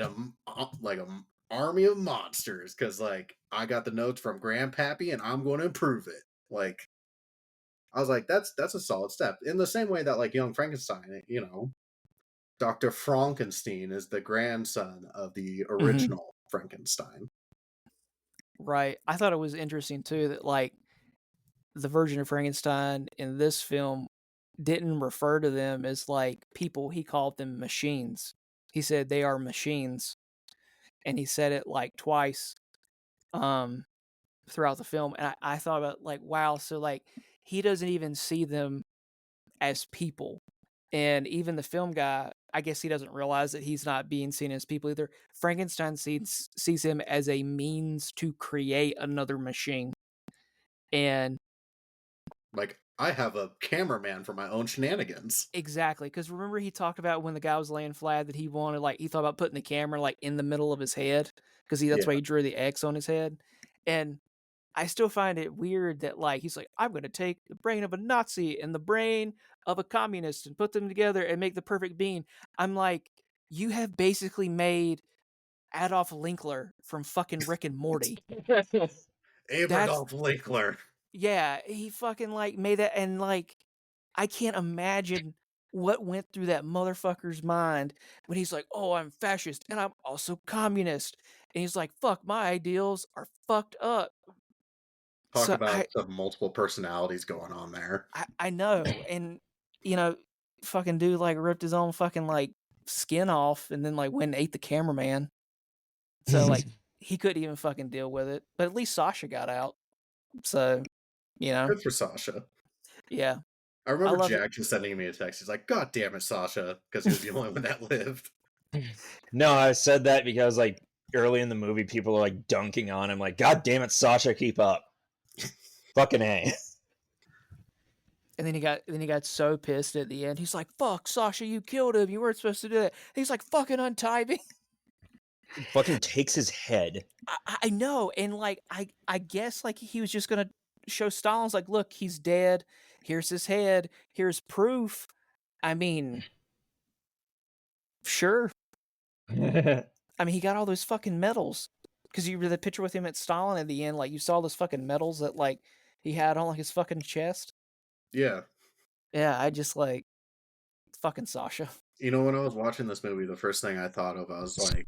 like a army of monsters because like I got the notes from Grandpappy and I'm going to improve it. Like I was like, that's a solid step. In the same way that like Young Frankenstein, Dr. Frankenstein is the grandson of the Mhm. original Frankenstein. Right. I thought it was interesting too that like the version of Frankenstein in this film didn't refer to them as like people. He called them machines. He said they are machines, and he said it like twice um throughout the film. And I thought about like, wow, so like he doesn't even see them as people. And even the film guy, I guess he doesn't realize that he's not being seen as people either. Frankenstein sees him as a means to create another machine. And Like, I have a cameraman for my own shenanigans. exactly, because remember he talked about when the guy was laying flat that he wanted, like, he thought about putting the camera like in the middle of his head because that's Yeah. why he drew the X on his head. And I still find it weird that like he's like, I'm gonna take the brain of a Nazi and the brain of a communist and put them together and make the perfect being. I'm like, you have basically made Adolf Linkler from fucking Rick and Morty. That's Abergolf Linkler. yeah, he fucking like made that, and like I can't imagine what went through that motherfucker's mind when he's like, "Oh, I'm fascist and I'm also communist." And he's like, "Fuck, my ideals are fucked up." Talk So about the multiple personalities going on there. I know, and you know, fucking dude like ripped his own fucking like skin off, and then like went and ate the cameraman. So like he couldn't even fucking deal with it. But at least Sasha got out. So Good for Sasha. yeah. I remember love it. Jack just sending me a text. He's like, "God damn it, Sasha," because he was the only one that lived. No, I said that because like early in the movie, people are like dunking on him, like, "God damn it, Sasha, keep up." Fucking A. And then he got so pissed at the end. He's like, "Fuck, Sasha, you killed him. You weren't supposed to do that." He's like, "Fucking untie me." Fucking takes his head. I know, and like I guess like he was just gonna show Stalin's like, look, he's dead. Here's his head. Here's proof. I mean, sure. I mean, he got all those fucking medals because you read the picture with him at Stalin at the end. Like you saw those fucking medals that like he had on like his fucking chest. Yeah. Yeah, I just like fucking Sasha. You know, when I was watching this movie, the first thing I thought of, I was like,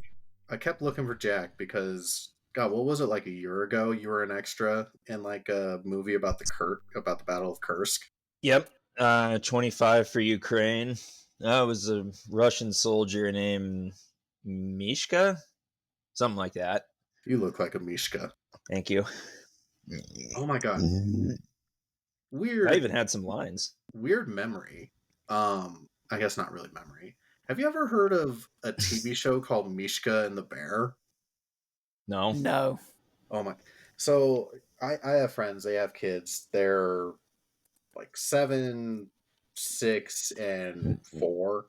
I kept looking for Jack because, God, what was it, like a year ago? You were an extra in like a movie about about the Battle of Kursk. Yep. 25 for Ukraine. That was a Russian soldier named Mishka? Something like that. You look like a Mishka. Thank you. Oh my God. Weird. I even had some lines. Weird memory. I guess not really memory. Have you ever heard of a TV show called Mishka and the Bear? No. No. Oh my. So I have friends, they have kids. They're like 7, 6, and 4.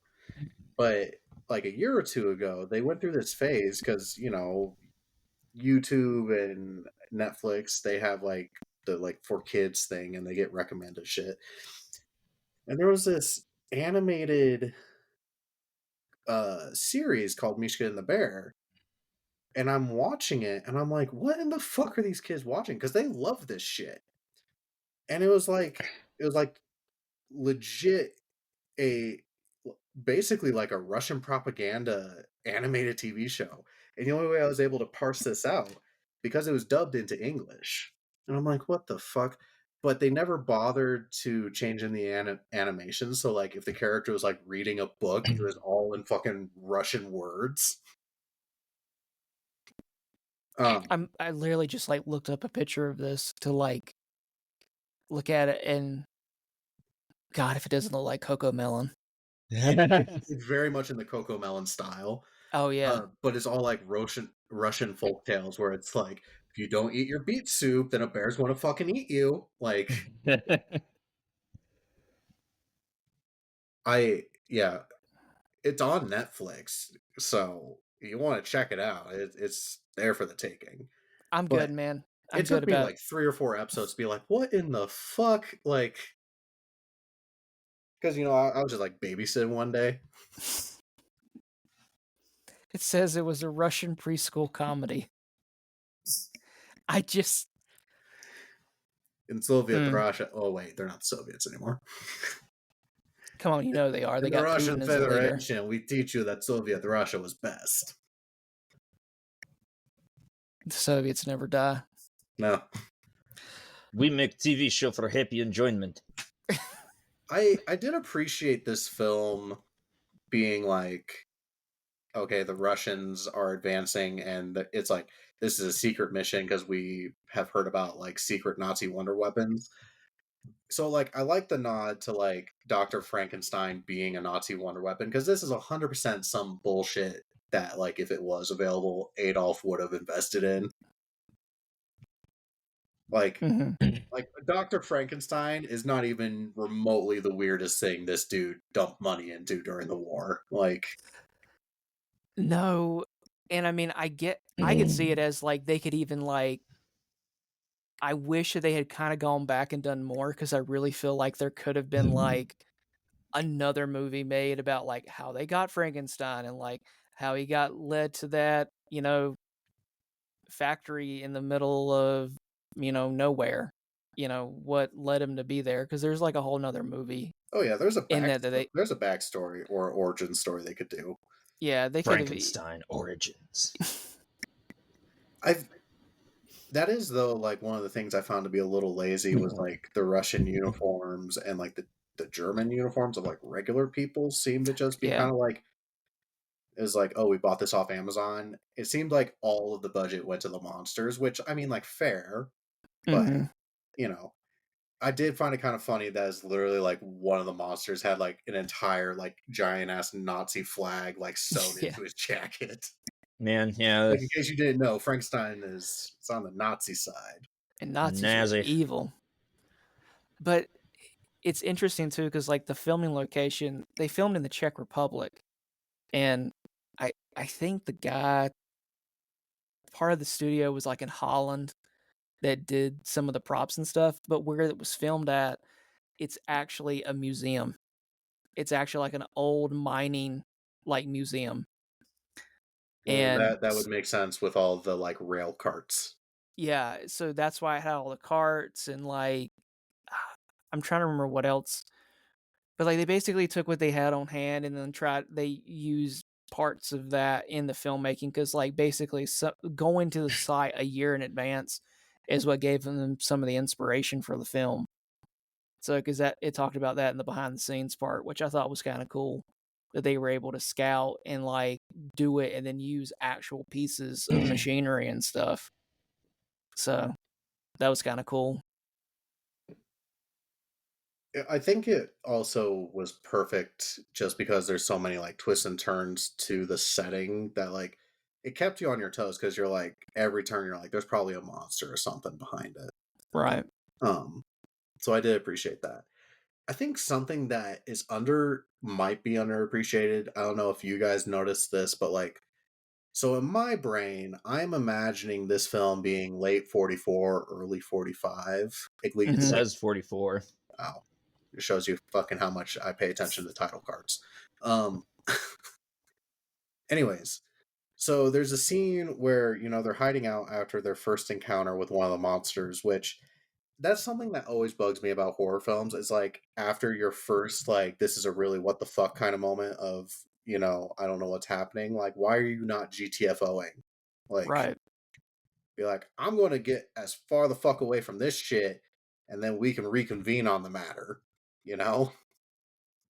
But like a year or two ago, they went through this phase because, you know, YouTube and Netflix, they have like the like for kids thing and they get recommended shit. And there was this animated series called Mishka and the Bear. And I'm watching it and I'm like, what in the fuck are these kids watching? Because they love this shit. And it was like legit basically like a Russian propaganda animated TV show. And the only way I was able to parse this out because it was dubbed into English. And I'm like, what the fuck? But they never bothered to change in the animation. So like if the character was like reading a book, it was all in fucking Russian words. I literally just like looked up a picture of this to like look at it, and God, if it doesn't look like Coco Melon. It's very much in the Coco Melon style. Oh yeah. But it's all like Russian folk tales where it's like, if you don't eat your beet soup, then a bear's going to fucking eat you. Like, it's on Netflix, so you want to check it out. It's there for the taking. I'm good, man. I'm it took good me about like 3 or 4 episodes to be like, what in the fuck? Like, because, you know, I was just like babysitting one day. It says it was a Russian preschool comedy. I just In Soviet Russia. Oh, wait, they're not the Soviets anymore. Come on, you know they are. They In got the Russian Putin as the leader. Federation, we teach you that Soviet Russia was best. The Soviets never die. No. We make TV show for happy enjoyment. I did appreciate this film being like, okay, the Russians are advancing and it's like, this is a secret mission because we have heard about like secret Nazi wonder weapons. So like, I like the nod to like Dr. Frankenstein being a Nazi wonder weapon because this is 100% some bullshit that like if it was available, Adolf would have invested in. Like, like Dr. Frankenstein is not even remotely the weirdest thing this dude dumped money into during the war. Like, no, and I mean, I could see it as like they could even like. I wish that they had kind of gone back and done more because I really feel like there could have been like another movie made about like how they got Frankenstein and like how he got led to that, you know, factory in the middle of, you know, nowhere. You know, what led him to be there, because there's like a whole nother movie. oh yeah, there's a there's a backstory or origin story they could do. Yeah, they could have Frankenstein origins. That is though like one of the things I found to be a little lazy was like the Russian uniforms and like the German uniforms of like regular people seem to just be Yeah. kind of like is like, oh, we bought this off Amazon. It seemed like all of the budget went to the monsters, which I mean, like fair, but Hmm. you know, I did find it kind of funny that it's literally like one of the monsters had like an entire like giant ass Nazi flag like sewn Yeah. into his jacket. Man, yeah, Like in case you didn't know, Frankenstein is it's on the Nazi side. And Nazis are Nazi. evil. But it's interesting too because like the filming location, they filmed in the Czech Republic, and I think the guy part of the studio was like in Holland that did some of the props and stuff, but where it was filmed at, it's actually a museum. It's actually like an old mining like museum. Well, And that would make sense with all the like rail carts. yeah, so that's why I had all the carts and like I'm trying to remember what else. But like they basically took what they had on hand and then they used parts of that in the filmmaking because like basically going to the site a year in advance is what gave them some of the inspiration for the film. So because that it talked about that in the behind the scenes part, which I thought was kind of cool that they were able to scout and like do it and then use actual pieces of machinery and stuff. So that was kind of cool. I think it also was perfect just because there's so many like twists and turns to the setting that like it kept you on your toes because you're like every turn you're like there's probably a monster or something behind it. Right. Um so I did appreciate that. I think something that is might be underappreciated. I don't know if you guys noticed this, but like so in my brain, I'm imagining this film being late 44, early 45. At It least Mhm. like says 44. wow. It shows you fucking how much I pay attention to title cards. Um anyways, so there's a scene where, you know, they're hiding out after their first encounter with one of the monsters, which that's something that always bugs me about horror films. Is like after your first like this is a really what the fuck kind of moment of, you know, I don't know what's happening. Like why are you not GTFOing? Like Right. be like, I'm going to get as far the fuck away from this shit and then we can reconvene on the matter, you know?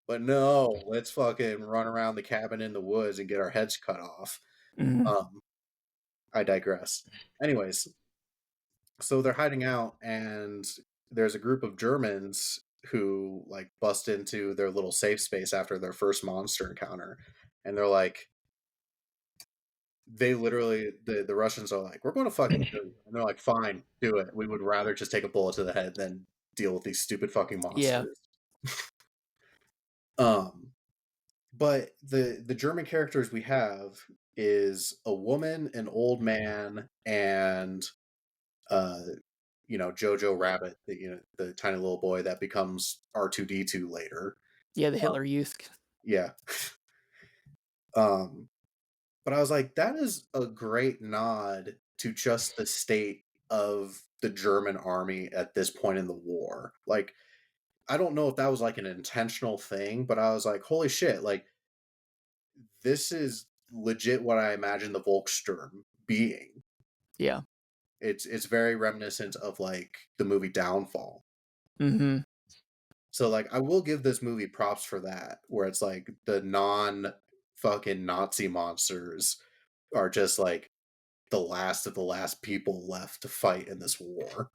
But no, let's fucking run around the cabin in the woods and get our heads cut off. Mhm. I digress. Anyways, so they're hiding out and there's a group of Germans who like bust into their little safe space after their first monster encounter. And they're like, they literally the Russians are like, we're going to fucking kill you. And they're like, fine, do it. We would rather just take a bullet to the head than deal with these stupid fucking Yeah. monsters. um but the German characters we have is a woman, an old man, and uh you know Jojo Rabbit, the tiny little boy that becomes R2D2 later. Yeah, the Hitler Youth. Yeah. um But I was like, that is a great nod to just the state of the German army at this point in the war. Like, I don't know if that was like an intentional thing, but I was like, holy shit, like, this is legit what I imagine the Volkssturm being. Yeah. It's very reminiscent of like the movie Downfall. Mm-hmm. So like I will give this movie props for that, where it's like the non fucking Nazi monsters are just like the last of the last people left to fight in this war.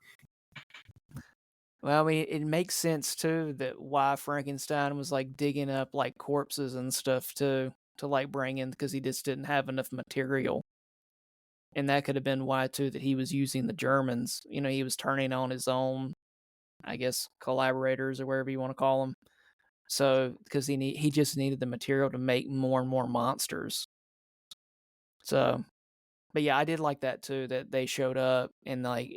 Well, I mean, it makes sense too that why Frankenstein was like digging up like corpses and stuff too to like bring in because he just didn't have enough material. And that could have been why too that he was using the Germans. You know, he was turning on his own, I guess, collaborators or whatever you want to call them. So because he just needed the material to make more and more monsters. So, but yeah, I did like that too that they showed up and like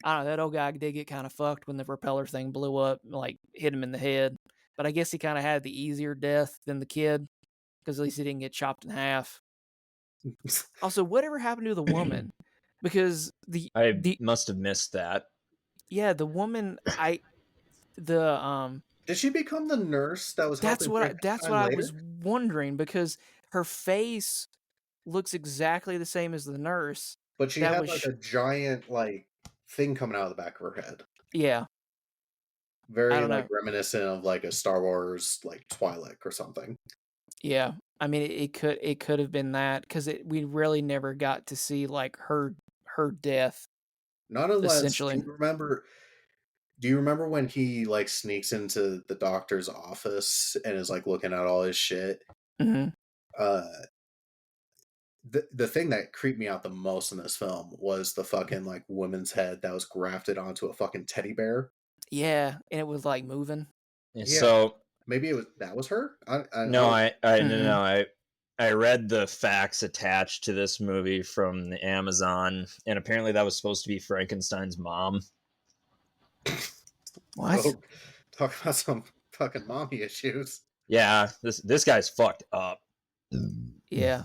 I don't know, that old guy did get kind of fucked when the propeller thing blew up, like hit him in the head. But I guess he kind of had the easier death than the kid because at least he didn't get chopped in half. Also, whatever happened to the woman? Because I the must have missed that. yeah, the woman the Did she become the nurse that was helping that's Frankenstein what I later? was wondering because her face looks exactly the same as the nurse, But she That had was like a giant like thing coming out of the back of her head. yeah. I Very don't like know. reminiscent of like a Star Wars like Twi'lek or something. Yeah. I mean, it could have been that because we really never got to see like her death Not unless essentially. do you remember when he like sneaks into the doctor's office and is like looking at all his shit? hmm Uh the thing that creeped me out the most in this film was the fucking like woman's head that was grafted onto a fucking teddy bear. Yeah, and it was like moving. Yeah. So Maybe that was her. I no, don't- I read the facts attached to this movie from the Amazon, and apparently that was supposed to be Frankenstein's mom. What? Oh, talk about some fucking mommy issues. Yeah, this guy's fucked up. Yeah.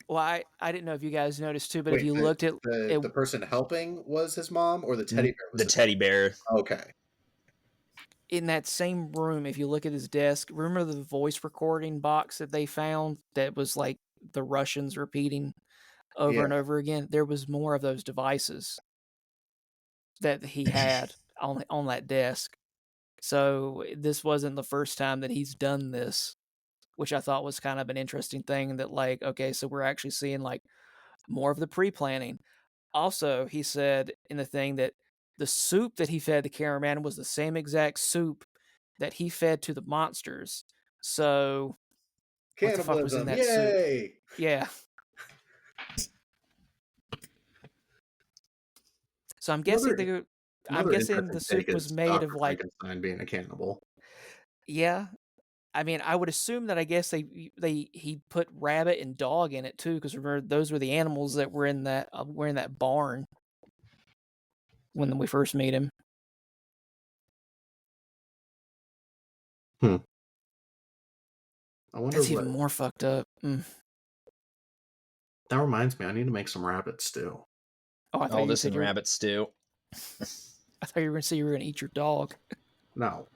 Well, I didn't know if you guys noticed too, but if Wait, you looked at it, the person helping was his mom, or the teddy bear was The his teddy bear. mom? Okay. in that same room, if you look at his desk, remember the voice recording box that they found that was like the Russians repeating over and Yeah. over again? There was more of those devices that he had on that desk. So this wasn't the first time that he's done this, which I thought was kind of an interesting thing that like, okay, so we're actually seeing like more of the pre-planning. Also, he said in the thing that the soup that he fed the cameraman was the same exact soup that he fed to the monsters. So what the fuck was in Cannibalism. that soup? Yay! Yeah. So I'm guessing Another the interesting soup take was is made Dr. of like Frankenstein being a cannibal. yeah. I mean, I would assume that I guess he put rabbit and dog in it too, because remember those were the animals that were in that barn when we first meet him. I wonder That's what. even more fucked up. That reminds me, I need to make some rabbit stew. Oh, I thought All you this said in rabbit stew. I thought you were gonna say you were gonna eat your dog. No.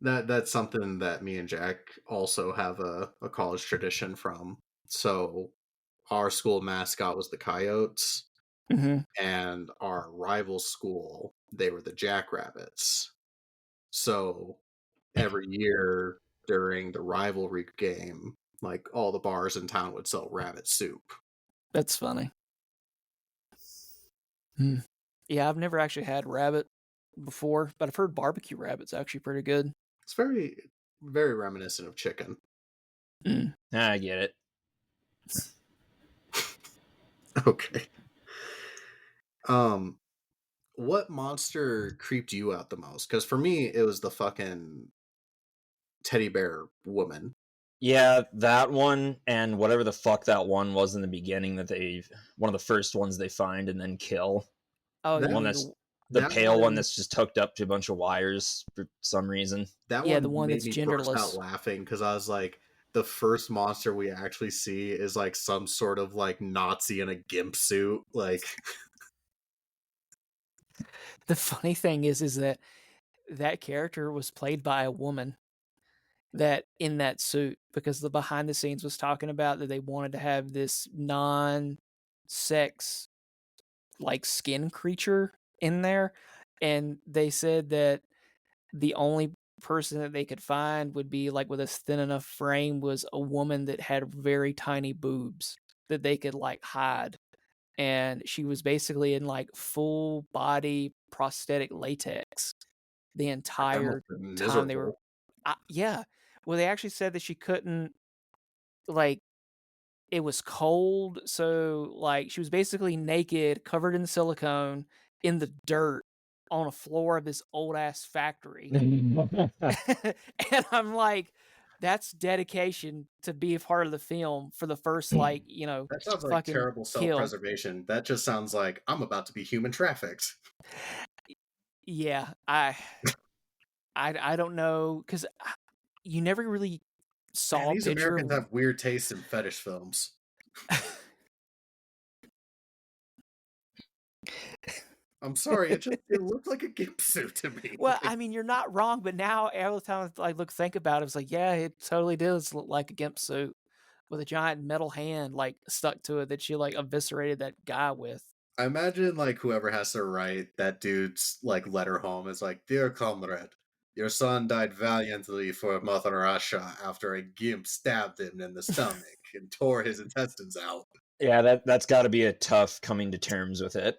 That's something that me and Jack also have a college tradition from. So our school mascot was the Coyotes, Mm-hmm. and our rival school, they were the Jackrabbits. So every year during the rivalry game, like all the bars in town would sell rabbit soup. That's funny. Yeah, I've never actually had rabbit before, but I've heard barbecue rabbit's actually pretty good. It's very, very reminiscent of chicken. I get it. Okay. What monster creeped you out the most? Because for me, it was the fucking teddy bear woman. Yeah, that one and whatever the fuck that one was in the beginning that one of the first ones they find and then kill. Oh, That you one mean that's the, the pale one that's just hooked up to a bunch of wires for some reason. That Yeah, one the one made that's me burst out genderless. laughing because I was like, the first monster we actually see is like some sort of like Nazi in a gimp suit. Like, The funny thing is that character was played by a woman that in that suit, because the behind the scenes was talking about that they wanted to have this non-sex like skin creature in there, and they said that the only person that they could find would be like with a thin enough frame was a woman that had very tiny boobs that they could like hide, and she was basically in like full body prosthetic latex the entire time they were yeah. Well, they actually said that she couldn't, like, it was cold, so like she was basically naked, covered in silicone, in the dirt on a floor of this old ass factory. And I'm like, that's dedication to be a part of the film for the first like, that sounds like fucking terrible kill. self-preservation. That just sounds like I'm about to be human trafficked. Yeah, I don't know, because you never really saw Man, a these picture Americans have weird tastes in fetish films. I'm sorry, it looked like a gimp suit to me. Well, I mean, you're not wrong, but now every time I think about it, it's like, yeah, it totally does look like a gimp suit. with a giant metal hand like stuck to it that she like eviscerated that guy with. I imagine like whoever has to write that dude's like letter home is like, "Dear comrade, your son died valiantly for Mother Russia after a gimp stabbed him in the stomach and tore his intestines out." Yeah, that's got to be a tough coming to terms with it.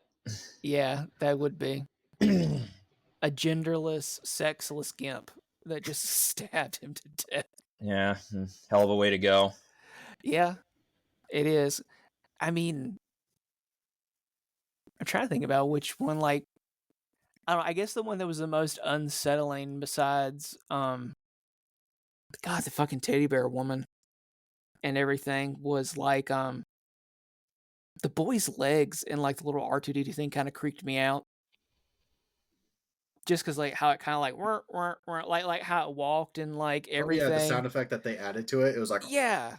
Yeah, that would be a genderless, sexless gimp that just stabbed him to death. Yeah, hell of a way to go. Yeah, it is. I mean, I'm trying to think about which one, like, I don't know, I guess the one that was the most unsettling besides, God, the fucking teddy bear woman and everything was like, the boy's legs and like the little R2D2 thing kind of creeped me out. Just because like how it kind of like like how it walked and like Oh yeah, the sound everything. effect that they added to it was like, Yeah,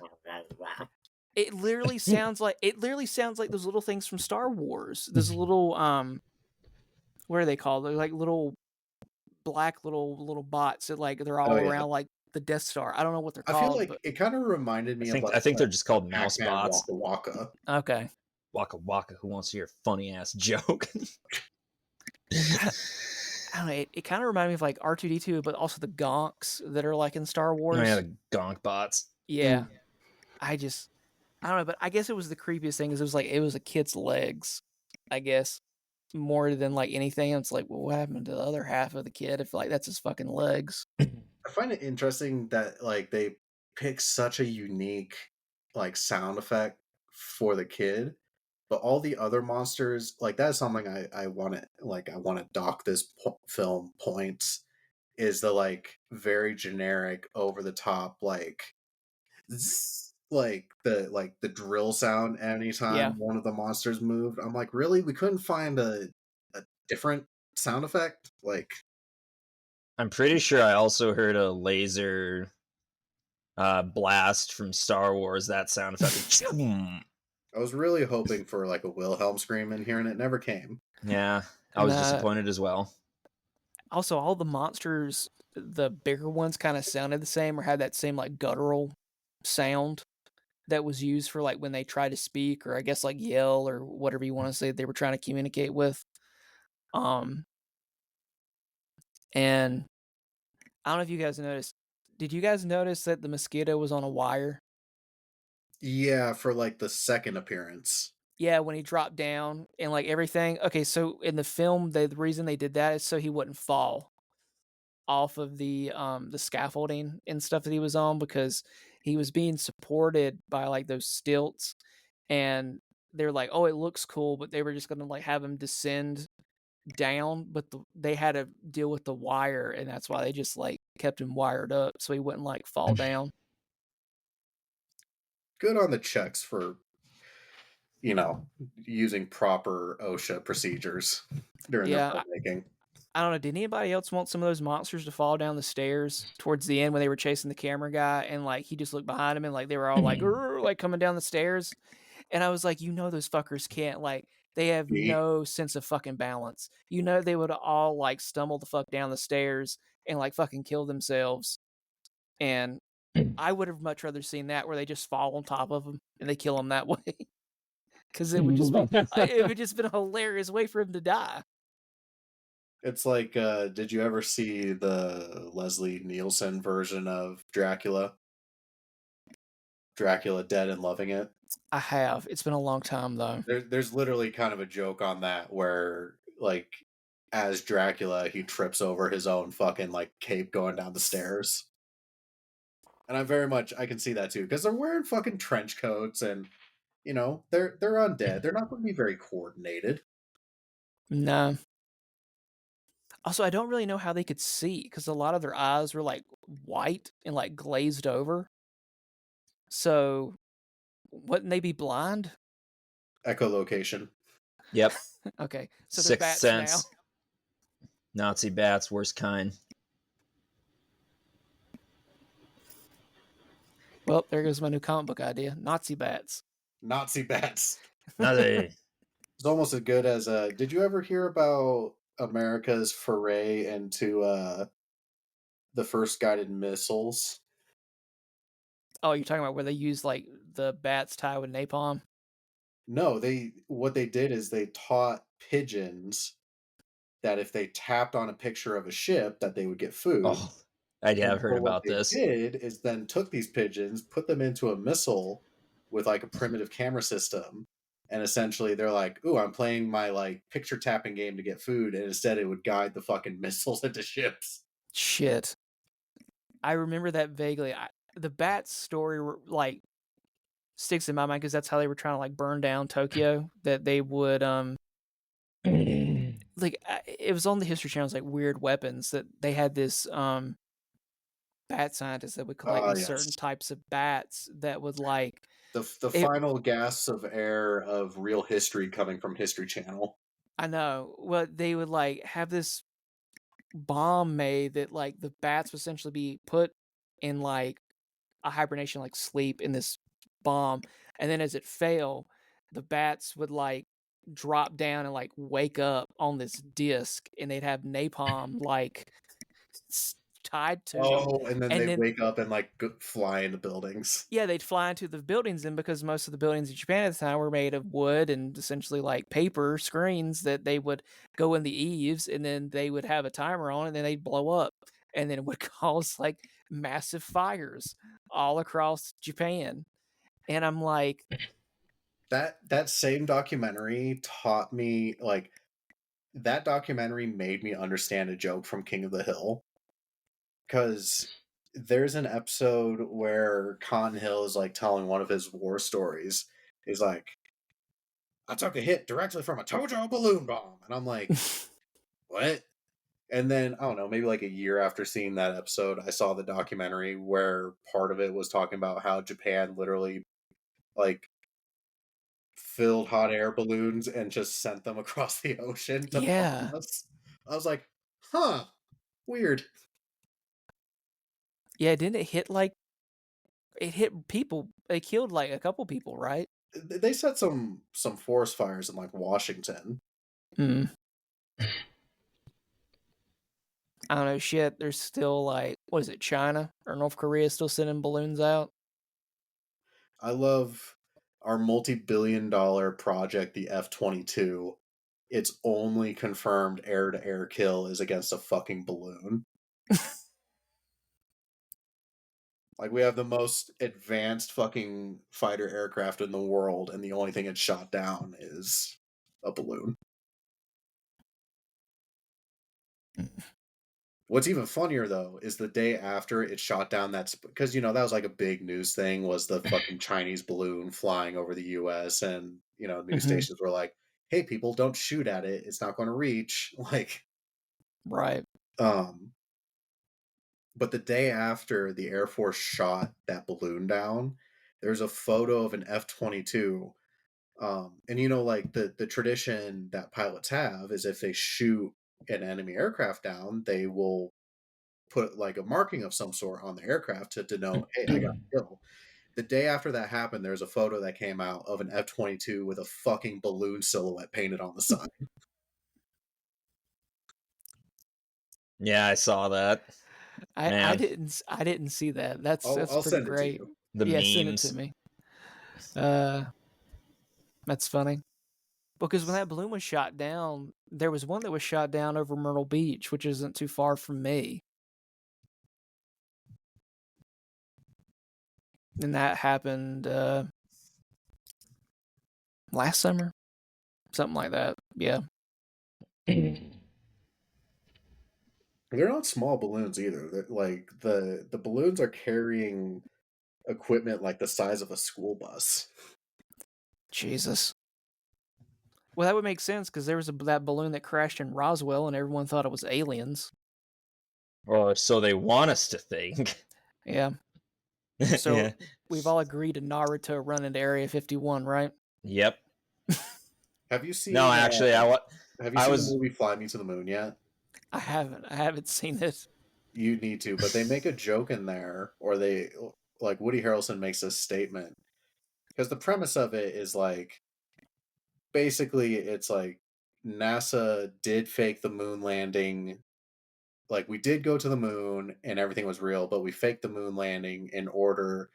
it literally sounds like those little things from Star Wars. Those little what are they called? They're like little black little bots that like they're all oh yeah. around like the Death Star. I don't know what they're I feel called, like but it kind of reminded me of like I think they're just called mouse Pac-Man bots. Waka Waka. okay. Waka waka, who wants to hear a funny ass joke? I don't know. It kind of reminded me of like R2D2, but also the gonks that are like in Star Wars. Oh yeah, the gonk bots. Yeah. I don't know, but I guess it was the creepiest thing is it was a kid's legs, I guess, more than like anything. It's like, well, what happened to the other half of the kid if like that's his fucking legs? I find it interesting that like they pick such a unique like sound effect for the kid, but all the other monsters like that's something I want to I want to dock this film points is the like very generic over the top like zzz, like the drill sound anytime Yeah. one of the monsters moved. I'm like, really? We couldn't find a different sound effect? Like, I'm pretty sure I also heard a laser blast from Star Wars. That sound effect. I was really hoping for like a Wilhelm scream in here, and it never came. Yeah, I was And, disappointed as well. Also, all the monsters, the bigger ones, kind of sounded the same or had that same like guttural sound that was used for like when they try to speak or I guess like yell or whatever you want to say they were trying to communicate with. And I don't know if you guys noticed. Did you guys notice that the mosquito was on a wire? Yeah, for like the second appearance. Yeah, when he dropped down and like everything. Okay, so in the film, the reason they did that is so he wouldn't fall off of the scaffolding and stuff that he was on because he was being supported by like those stilts and they're like, oh, it looks cool, but they were just gonna like have him descend down, but they had to deal with the wire, and that's why they just like kept him wired up so he wouldn't like fall down. Good on the checks for, using proper OSHA procedures during their Yeah, filmmaking. I don't know. Did anybody else want some of those monsters to fall down the stairs towards the end when they were chasing the camera guy and like he just looked behind him and like they were all like like coming down the stairs, and I was like, those fuckers can't like they have no sense of fucking balance. They would all like stumble the fuck down the stairs and like fucking kill themselves, and I would have much rather seen that where they just fall on top of him and they kill him that way because it would just been a hilarious way for him to die. It's like, did you ever see the Leslie Nielsen version of Dracula? Dracula Dead and Loving It? I have. It's been a long time though. There's literally kind of a joke on that where, like, as Dracula, he trips over his own fucking, like, cape going down the stairs. And I can see that too, because they're wearing fucking trench coats and, they're undead. They're not going to be very coordinated. No. Also, I don't really know how they could see because a lot of their eyes were like white and like glazed over. So, wouldn't they be blind? Echolocation. Yep. Okay, so they're Sixth bats sense. now. Nazi bats, worst kind. Well, there goes my new comic book idea: Nazi bats. Nazi bats. Nazi. It's almost as good as did you ever hear about America's foray into the first guided missiles? Oh, you're talking about where they use like the bats tie with napalm? No, what they did is they taught pigeons that if they tapped on a picture of a ship that they would get food. Oh, I have And heard so what about they this. did is then took these pigeons, put them into a missile with like a primitive camera system, and essentially they're like, "Ooh, I'm playing my like picture tapping game to get food," and instead it would guide the fucking missiles into ships. Shit. I remember that vaguely. The bats story like sticks in my mind because that's how they were trying to like burn down Tokyo. That they would like it was on the History Channel. It was like weird weapons that they had this bat scientist that would collect these certain Yes. types of bats that would like The it. final gasps of air of real history coming from History Channel. I know. Well, they would like have this bomb made that like the bats would essentially be put in like a hibernation, like sleep in this bomb, and then as it failed, the bats would like drop down and like wake up on this disc, and they'd have napalm like tied to them, Oh, and then and they then wake up and like fly into buildings. yeah, they'd fly into the buildings, and because most of the buildings in Japan at the time were made of wood and essentially like paper screens, that they would go in the eaves, and then they would have a timer on, and then they'd blow up, and then it would cause like massive fires all across Japan. And I'm like, That same documentary taught me like that documentary made me understand a joke from King of the Hill. Because there's an episode where Cotton Hill is like telling one of his war stories. He's like, I took a hit directly from a Tojo balloon bomb. And I'm like, what? And then, I don't know, maybe like a year after seeing that episode, I saw the documentary where part of it was talking about how Japan literally like filled hot air balloons and just sent them across the ocean to yeah, bomb us. I was like, huh, weird. yeah, didn't it hit like it hit people? It killed like a couple people, right? They set some forest fires in like Washington. Hmm. I don't know. Shit, there's still like, what is it, China or North Korea still sending balloons out? I love our multi-billion-dollar project, the F-22. Its only confirmed air-to-air kill is against a fucking balloon. Like, we have the most advanced fucking fighter aircraft in the world, and the only thing it's shot down is a balloon. What's even funnier, though, is the day after it shot down because, that was like a big news thing, was the fucking Chinese balloon flying over the U.S., and, news Mhm. stations were like, hey, people, don't shoot at it. It's not going to reach. Like, Right. but the day after the Air Force shot that balloon down, there's a photo of an F-22. And like the tradition that pilots have is if they shoot an enemy aircraft down, they will put like a marking of some sort on the aircraft to denote, hey, I got a kill. The day after that happened, there's a photo that came out of an F-22 with a fucking balloon silhouette painted on the side. Yeah, I saw that. I Man, didn't see that. That's I'll pretty send it to great. you. the Yeah, send it memes. to me. That's funny. Because when that balloon was shot down, there was one that was shot down over Myrtle Beach, which isn't too far from me. And that happened last summer. Something like that. Yeah. They're not small balloons either. They're, like the balloons are carrying equipment like the size of a school bus. Jesus. Well, that would make sense because there was that balloon that crashed in Roswell, and everyone thought it was aliens. Or so they want us to think. Yeah. So Yeah. we've all agreed to Naruto run into Area 51, right? Yep. Have you seen? No, actually, have you I seen was. the movie Fly Me to the Moon yet? I haven't seen it. You need to, but they make a joke in there, or they like Woody Harrelson makes a statement because the premise of it is like basically it's like NASA did fake the moon landing. Like, we did go to the moon and everything was real, but we faked the moon landing in order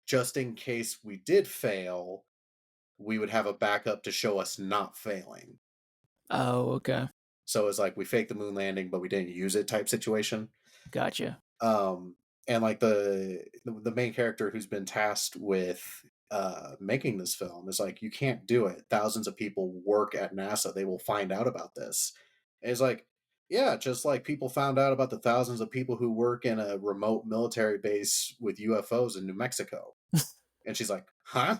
just in case we did fail, we would have a backup to show us not failing. Oh, okay. So it's like we faked the moon landing, but we didn't use it type situation. Gotcha. And like the main character who's been tasked with making this film is like, you can't do it. Thousands of people work at NASA. They will find out about this. And it's like, yeah, just like people found out about the thousands of people who work in a remote military base with UFOs in New Mexico. And she's like, huh?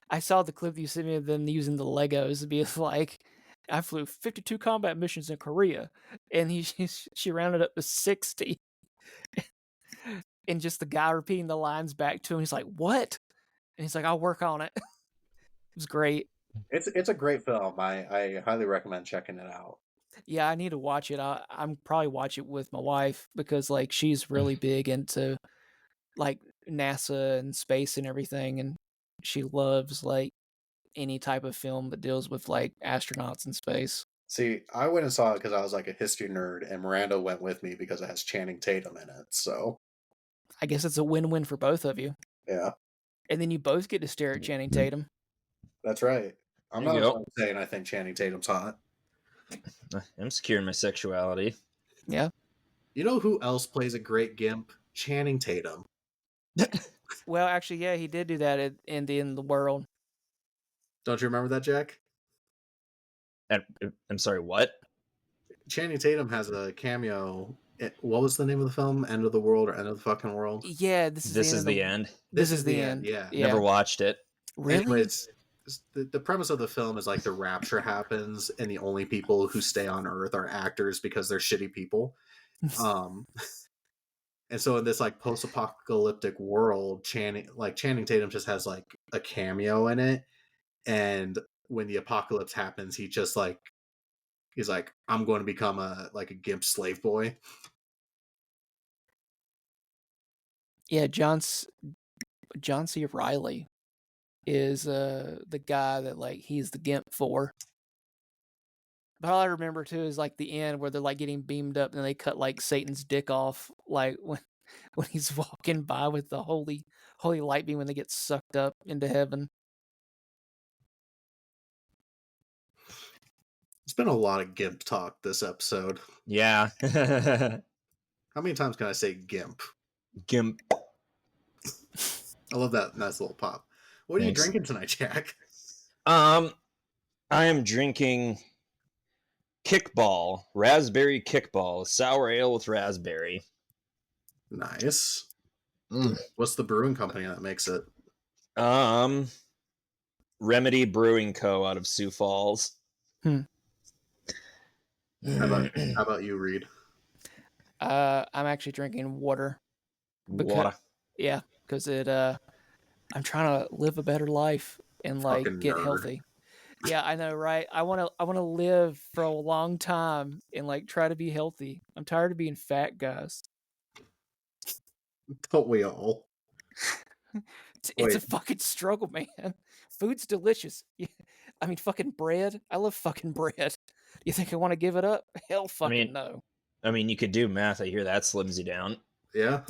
I saw the clip you sent me of them using the Legos to be like, I flew 52 combat missions in Korea, and she rounded up to 60. And just the guy repeating the lines back to him, he's like, "What?" And he's like, "I'll work on it." It was great. It's a great film. I highly recommend checking it out. Yeah, I need to watch it. I'm probably watch it with my wife because like she's really big into like NASA and space and everything, and she loves like any type of film that deals with like astronauts in space. See, I went and saw it because I was like a history nerd, and Miranda went with me because it has Channing Tatum in it. So I guess it's a win-win for both of you. yeah, And then you both get to stare at Channing Tatum. that's right. I'm There not you go. alone saying I think Channing Tatum's hot. I'm secure in my sexuality. Yeah. You know who else plays a great gimp? Channing Tatum. Well, actually, yeah, he did do that in the end of the world. Don't you remember that, Jack? I'm sorry, what? Channing Tatum has a cameo. What was the name of the film? End of the World or End of the Fucking World? Yeah, this Is the end. This is the end. Yeah. Never watched it. Really? Anyways, the premise of the film is like the rapture happens, and the only people who stay on Earth are actors because they're shitty people. And so in this like post-apocalyptic world, Channing Tatum just has like a cameo in it, and when the apocalypse happens, he's like, I'm going to become a gimp slave boy. Yeah, John C. Reilly is the guy that like he's the gimp for. But all I remember too is like the end where they're like getting beamed up and they cut like Satan's dick off, like when he's walking by with the holy light beam when they get sucked up into heaven. It's been a lot of gimp talk this episode. Yeah. How many times can I say gimp? Gimp. I love that nice little pop. What Thanks. are you drinking tonight, Jack? I am drinking Kickball, raspberry Kickball, sour ale with raspberry. Nice. What's the brewing company that makes it? Remedy Brewing Co. out of Sioux Falls. How about you, Reed? I'm actually drinking water. Water. Yeah, because I'm trying to live a better life and like Fucking get nerd. healthy. Yeah, I know, right? I want to live for a long time and like try to be healthy. I'm tired of being fat, guys. Don't we all? It's a fucking struggle, man. Food's delicious. I mean, fucking bread. I love fucking bread. You think I want to give it up? Hell fucking no. I mean, you could do math. I hear that slims you down. Yeah.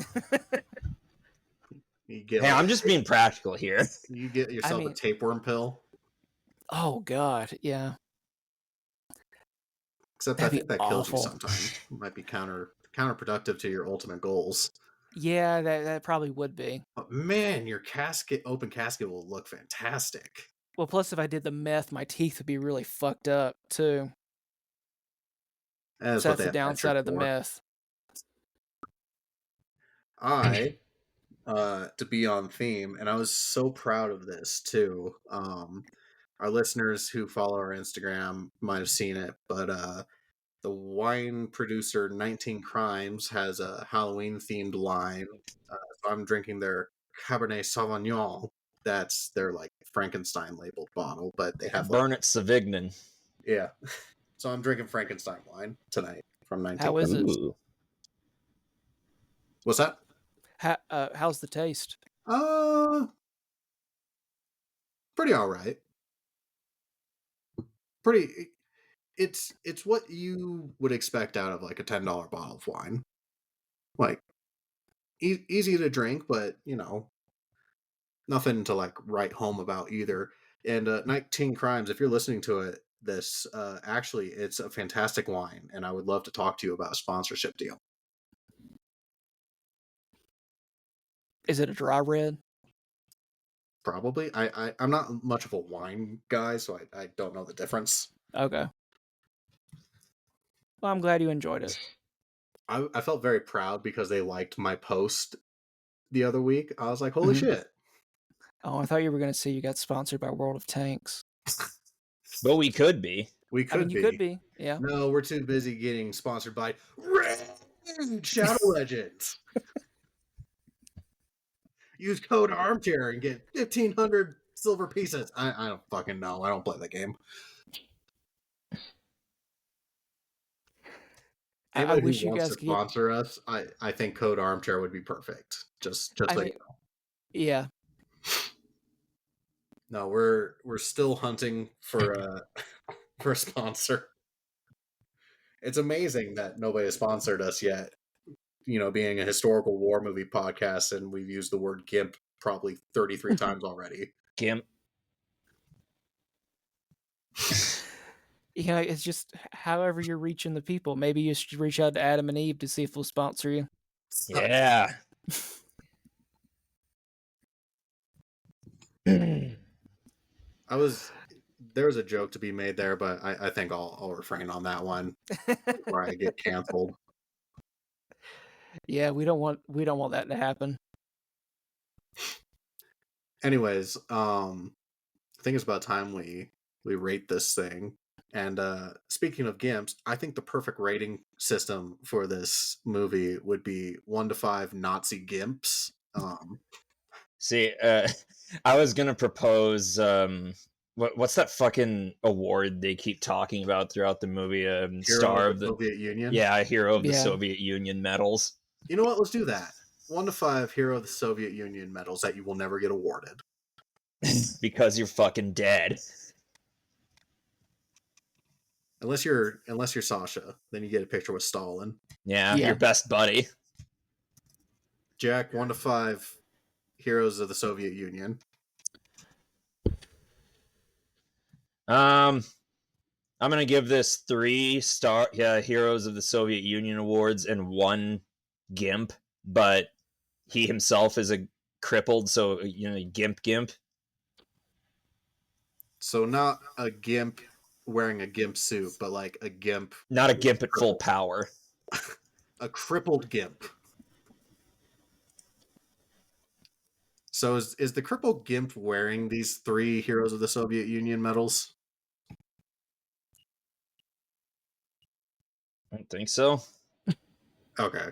Hey, I'm just being practical here. You get yourself a tapeworm pill. Oh God, yeah. Except That'd I think be that kills you awful. sometimes. It might be counterproductive to your ultimate goals. Yeah, that probably would be. But man, your open casket will look fantastic. Well, plus if I did the meth, my teeth would be really fucked up too. That's So that's the downside of the meth. To be on theme, and I was so proud of this too. Our listeners who follow our Instagram might have seen it, but the wine producer 19 Crimes has a Halloween themed line. So I'm drinking their Cabernet Sauvignon. That's their like Frankenstein labeled bottle, but they have Burnet Sauvignon. Yeah. So I'm drinking Frankenstein wine tonight from 19. How is it? Ooh. What's that? How's the taste? Pretty all right. It's what you would expect out of like a $10 bottle of wine. Like easy to drink, but nothing to like write home about either. And 19 Crimes, if you're listening to it, this actually it's a fantastic wine, and I would love to talk to you about a sponsorship deal. Is it a dry red? Probably. I'm not much of a wine guy, so I don't know the difference. Okay. Well, I'm glad you enjoyed it. I felt very proud because they liked my post the other week. I was like, holy shit. Oh, I thought you were going to say you got sponsored by World of Tanks. But we could be. We could you could be. Yeah. No, we're too busy getting sponsored by Shadow Legends. Use code Armchair and get 1,500 silver pieces. I don't fucking know. I don't play the game. I wish you guys to could sponsor us. I think code Armchair would be perfect. Just so you know. Yeah. No, we're still hunting for a sponsor. It's amazing that nobody has sponsored us yet. Being a historical war movie podcast, and we've used the word GIMP probably 33 times already. GIMP. It's just however you're reaching the people. Maybe you should reach out to Adam and Eve to see if they'll sponsor you. Yeah. There was a joke to be made there, but I think I'll refrain on that one before I get canceled. Yeah, we don't want that to happen. Anyways, I think it's about time we rate this thing. And speaking of GIMPs, I think the perfect rating system for this movie would be 1 to 5 Nazi GIMPs. See, I was gonna propose what's that fucking award they keep talking about throughout the movie? Star of the Soviet Union. Yeah, Hero of the Soviet Union medals. You know what? Let's do that. 1 to 5 Hero of the Soviet Union medals that you will never get awarded. Because you're fucking dead. Unless you're Sasha, then you get a picture with Stalin. Yeah, your best buddy. Jack, 1 to 5 Heroes of the Soviet Union. I'm gonna give this 3 Heroes of the Soviet Union awards and 1 GIMP, but he himself is a crippled, so GIMP. So not a GIMP wearing a GIMP suit, but like a GIMP. Not a GIMP at full power. A crippled GIMP. So is the crippled GIMP wearing these 3 Heroes of the Soviet Union medals? I don't think so. Okay.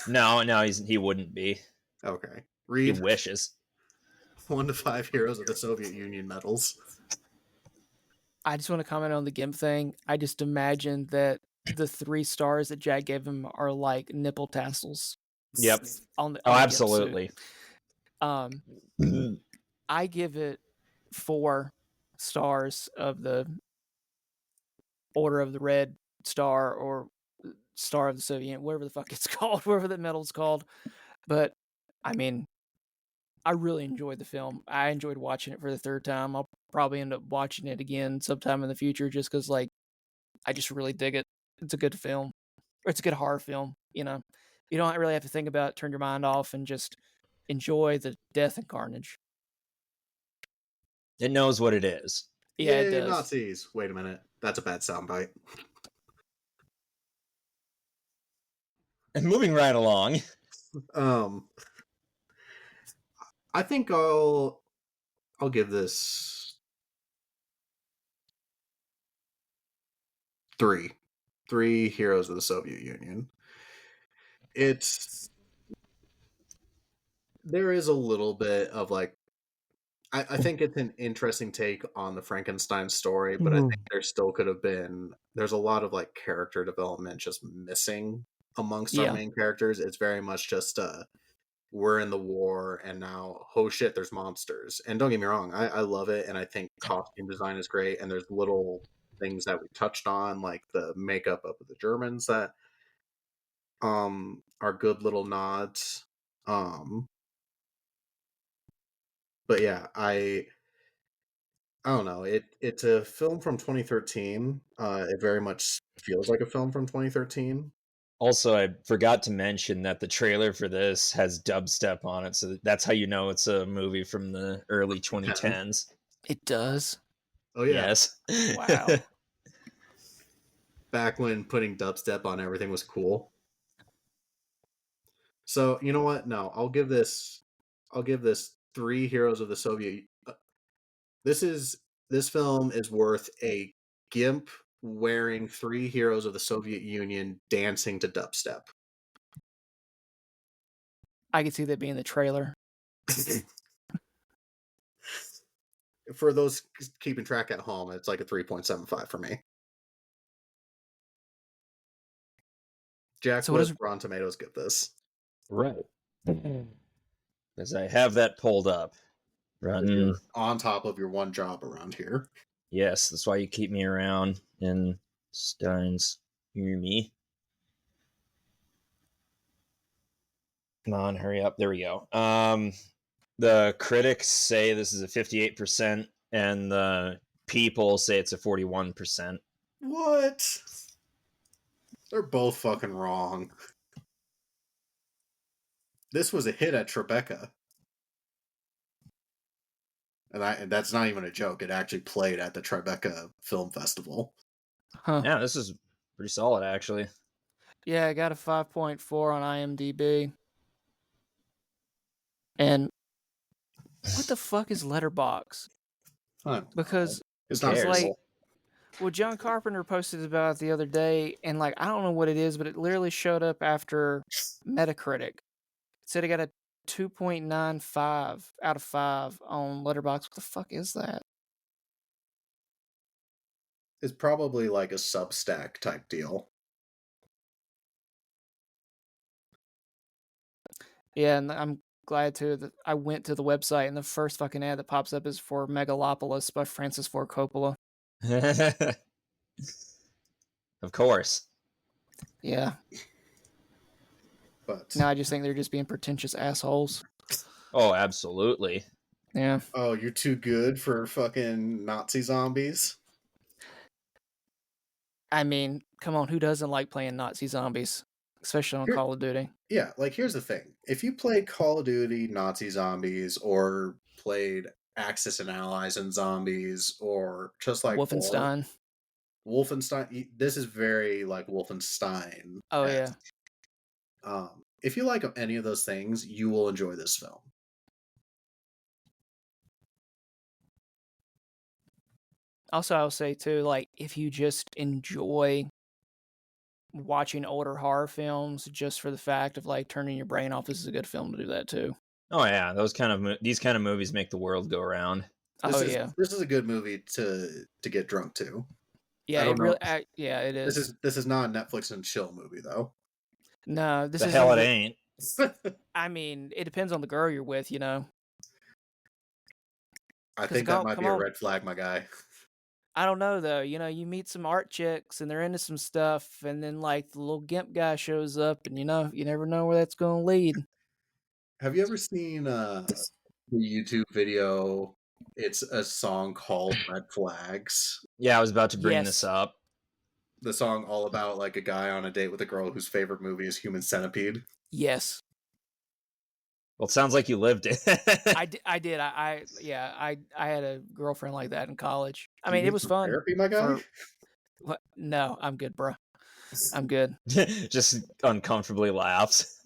No, he wouldn't be. Okay. He wishes. 1 to 5 Heroes of the Soviet Union medals. I just want to comment on the GIMP thing. I just imagine that the 3 stars that Jack gave him are like nipple tassels. Yep. On the absolutely. I give it 4 stars of the Order of the Red Star or Star of the Soviet, whatever the fuck it's called, whatever that medal's called. But I mean, I really enjoyed the film. I enjoyed watching it for the 3rd time. I'll probably end up watching it again sometime in the future just because, like, I just really dig it. It's a good film. Or it's a good horror film, You don't really have to think about it, turn your mind off, and just enjoy the death and carnage. It knows what it is. Yeah, it does. Nazis. Wait a minute. That's a bad soundbite. And moving right along. I think I'll give this 3 Heroes of the Soviet Union. There is a little bit of like, I think it's an interesting take on the Frankenstein story, but I think there's a lot of like character development just missing amongst our main characters. It's very much just we're in the war, and now, oh shit, there's monsters. And don't get me wrong, I love it, and I think costume design is great, and there's little things that we touched on, like the makeup of the Germans that are good little nods. But yeah, I don't know. It's a film from 2013. It very much feels like a film from 2013. Also, I forgot to mention that the trailer for this has dubstep on it, so that's how you know it's a movie from the early 2010s. It does. Oh yeah, Yes. Wow. back when putting dubstep on everything was cool. So you know what? No, I'll give this 3 Heroes of the Soviet. This film is worth a GIMP wearing 3 Heroes of the Soviet Union dancing to dubstep. I could see that being the trailer. For those keeping track at home, it's like a 3.75 for me. Jack, So what what does is Rotten Tomatoes give this? Right. Because I have that pulled up. You're on top of your one job around here. Yes, that's why you keep me around in Steins. You hear me? Come on, hurry up. There we go. The critics say this is a 58%, and the people say it's a 41%. What? They're both fucking wrong. This was a hit at Tribeca. And that's not even a joke. It actually played at the Tribeca Film Festival. huh? Yeah, this is pretty solid, actually. Yeah, I got a 5.4 on IMDb. And what the fuck is Letterbox? Because it's Who not cares? like, well, John Carpenter posted about it the other day, and like I don't know what it is, but it literally showed up after Metacritic. It said it got a 2.95 out of 5 on Letterbox. What the fuck is that? It's probably like a Substack type deal. Yeah, and I'm glad too that I went to the website and the first fucking ad that pops up is for Megalopolis by Francis Ford Coppola. Of course. Yeah. But Now I just think they're just being pretentious assholes. Oh, absolutely. Yeah. oh, you're too good for fucking Nazi zombies? I mean, come on, who doesn't like playing Nazi zombies? Especially on Here- Call of Duty. Yeah, like here's the thing. If you played Call of Duty Nazi Zombies or played Axis and Allies and Zombies or just like Wolfenstein. Wolfenstein, this is very like Wolfenstein. Oh yeah. If you like any of those things, you will enjoy this film. Also, I'll say too, like if you just enjoy watching older horror films just for the fact of like turning your brain off, this is a good film to do that too. Oh yeah, these kind of movies make the world go around. Oh yeah. This is a good movie to get drunk to. Yeah, I don't it really know. yeah, it is. This is not a Netflix and chill movie though. No, this The is hell it ain't. I mean, it depends on the girl you're with, you know. I 'Cause think that might come be a on. red flag, my guy. I don't know though. You know, you meet some art chicks and they're into some stuff, and then like the little gimp guy shows up, and you know, you never know where that's going to lead. Have you ever seen the YouTube video? It's a song called Red Flags. Yeah, I was about to bring this Yes. up. The song all about like a guy on a date with a girl whose favorite movie is Human Centipede. Yes, Well, it sounds like you lived it. I did. I had a girlfriend like that in college. I Do you mean, it need was some fun. therapy, my guy? What? No, I'm good, bro. I'm good. Just uncomfortably laughs.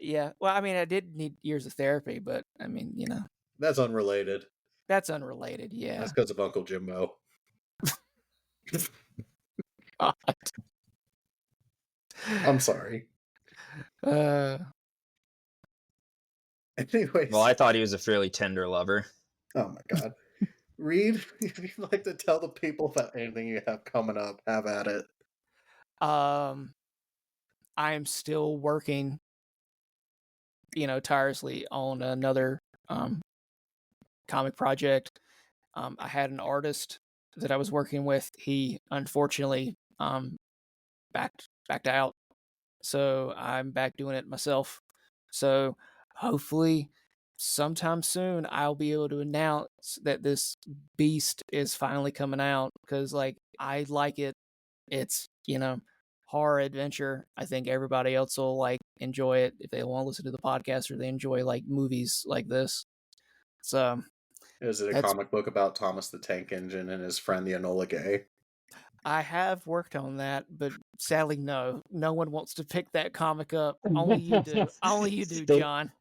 Yeah. Well, I mean, I did need years of therapy, but I mean, you know, That's unrelated. that's unrelated. Yeah. That's because of Uncle Jimbo. God. I'm sorry. Anyways. Well, I thought he was a fairly tender lover. Oh my god. Reed, if you'd like to tell the people about anything you have coming up, have at it. I am still working, you know, tirelessly on another comic project. I had an artist that I was working with, he unfortunately backed out. So I'm back doing it myself. So hopefully sometime soon I'll be able to announce that this beast is finally coming out, because like I like it. It's, horror adventure. I think everybody else will like enjoy it if they want to listen to the podcast or they enjoy like movies like this. So Is it a that's comic book about Thomas the Tank Engine and his friend the Enola Gay? I have worked on that, but sadly, no one wants to pick that comic up. Only you do. Only you do, They- John.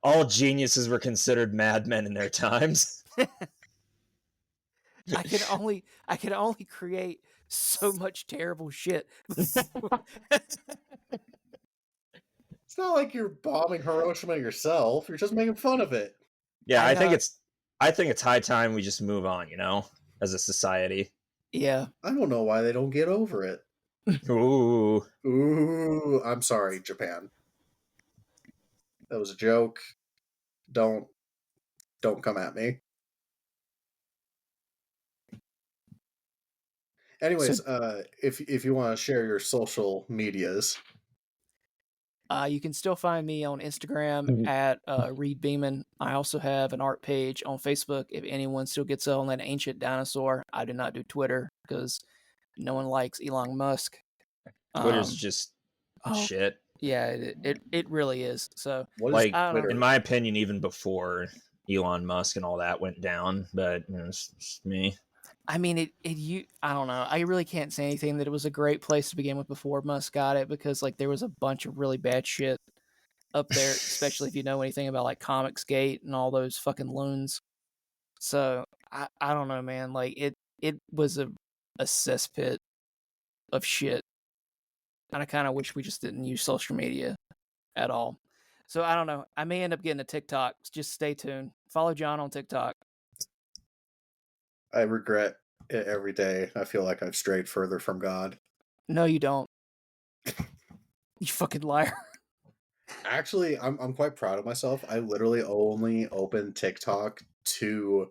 All geniuses were considered madmen in their times. I can only create so much terrible shit. It's not like you're bombing Hiroshima yourself. You're just making fun of it. Yeah, I I think know. it's high time we just move on, as a society. Yeah. I don't know why they don't get over it. Ooh. Ooh, I'm sorry, Japan. That was a joke. Don't come at me. Anyways, if you want to share your social medias, You can still find me on Instagram at Reed Beeman. I also have an art page on Facebook if anyone still gets on that ancient dinosaur. I do not do Twitter because no one likes Elon Musk. Twitter's just oh, shit. Yeah, it really is. So what is Like, I don't know. Twitter? in my opinion, even before Elon Musk and all that went down, but it's just me. I mean, I don't know. I really can't say anything that it was a great place to begin with before Musk got it, because like there was a bunch of really bad shit up there, especially if you know anything about like Comicsgate and all those fucking loons. So I don't know, man. Like it was a cesspit of shit, and I kind of wish we just didn't use social media at all. So I don't know. I may end up getting a TikTok. Just stay tuned. Follow John on TikTok. I regret it every day. I feel like I've strayed further from God. No, you don't. You fucking liar. Actually, I'm quite proud of myself. I literally only open TikTok to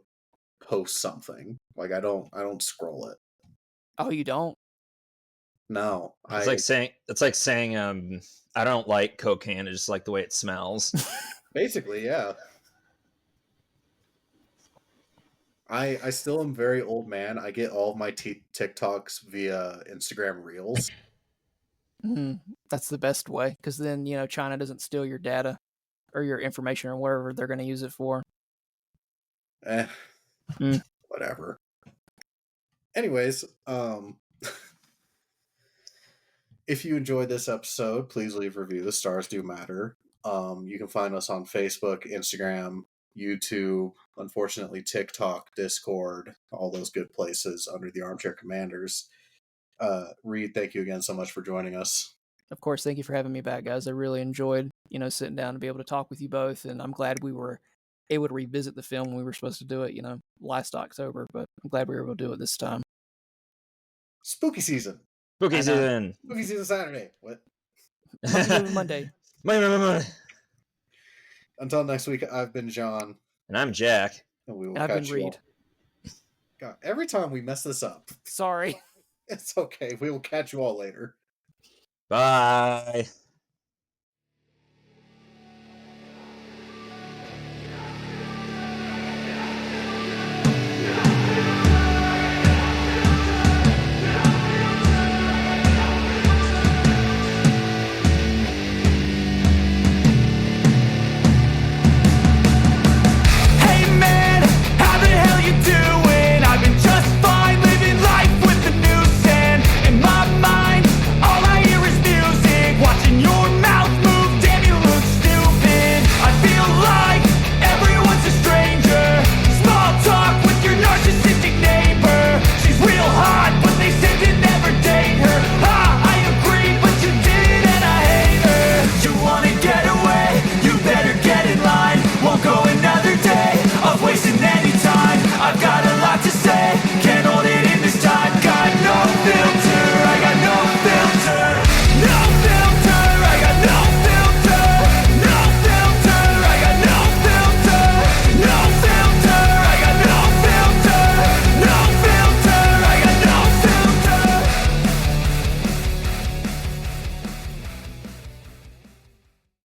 post something. Like I don't scroll it. Oh, you don't? No, It's like saying I don't like cocaine, I just like the way it smells. basically, yeah. I still am very old man. I get all of my TikToks via Instagram Reels. That's the best way, because then China doesn't steal your data or your information or whatever they're going to use it for. Whatever. Anyways, if you enjoyed this episode, please leave a review. The stars do matter. You can find us on Facebook, Instagram, YouTube, unfortunately TikTok, Discord, all those good places under the Armchair Commanders. Reed, thank you again so much for joining us. Of course, thank you for having me back, guys. I really enjoyed, sitting down to be able to talk with you both, and I'm glad we were able to revisit the film when we were supposed to do it, last October, but I'm glad we were able to do it this time. Spooky season. Spooky season. Spooky season Saturday. What? Monday. Until next week, I've been John. And I'm Jack. And we will And I've been catch you Reed. all. God, every time we mess this up. Sorry. It's okay. We will catch you all later. Bye.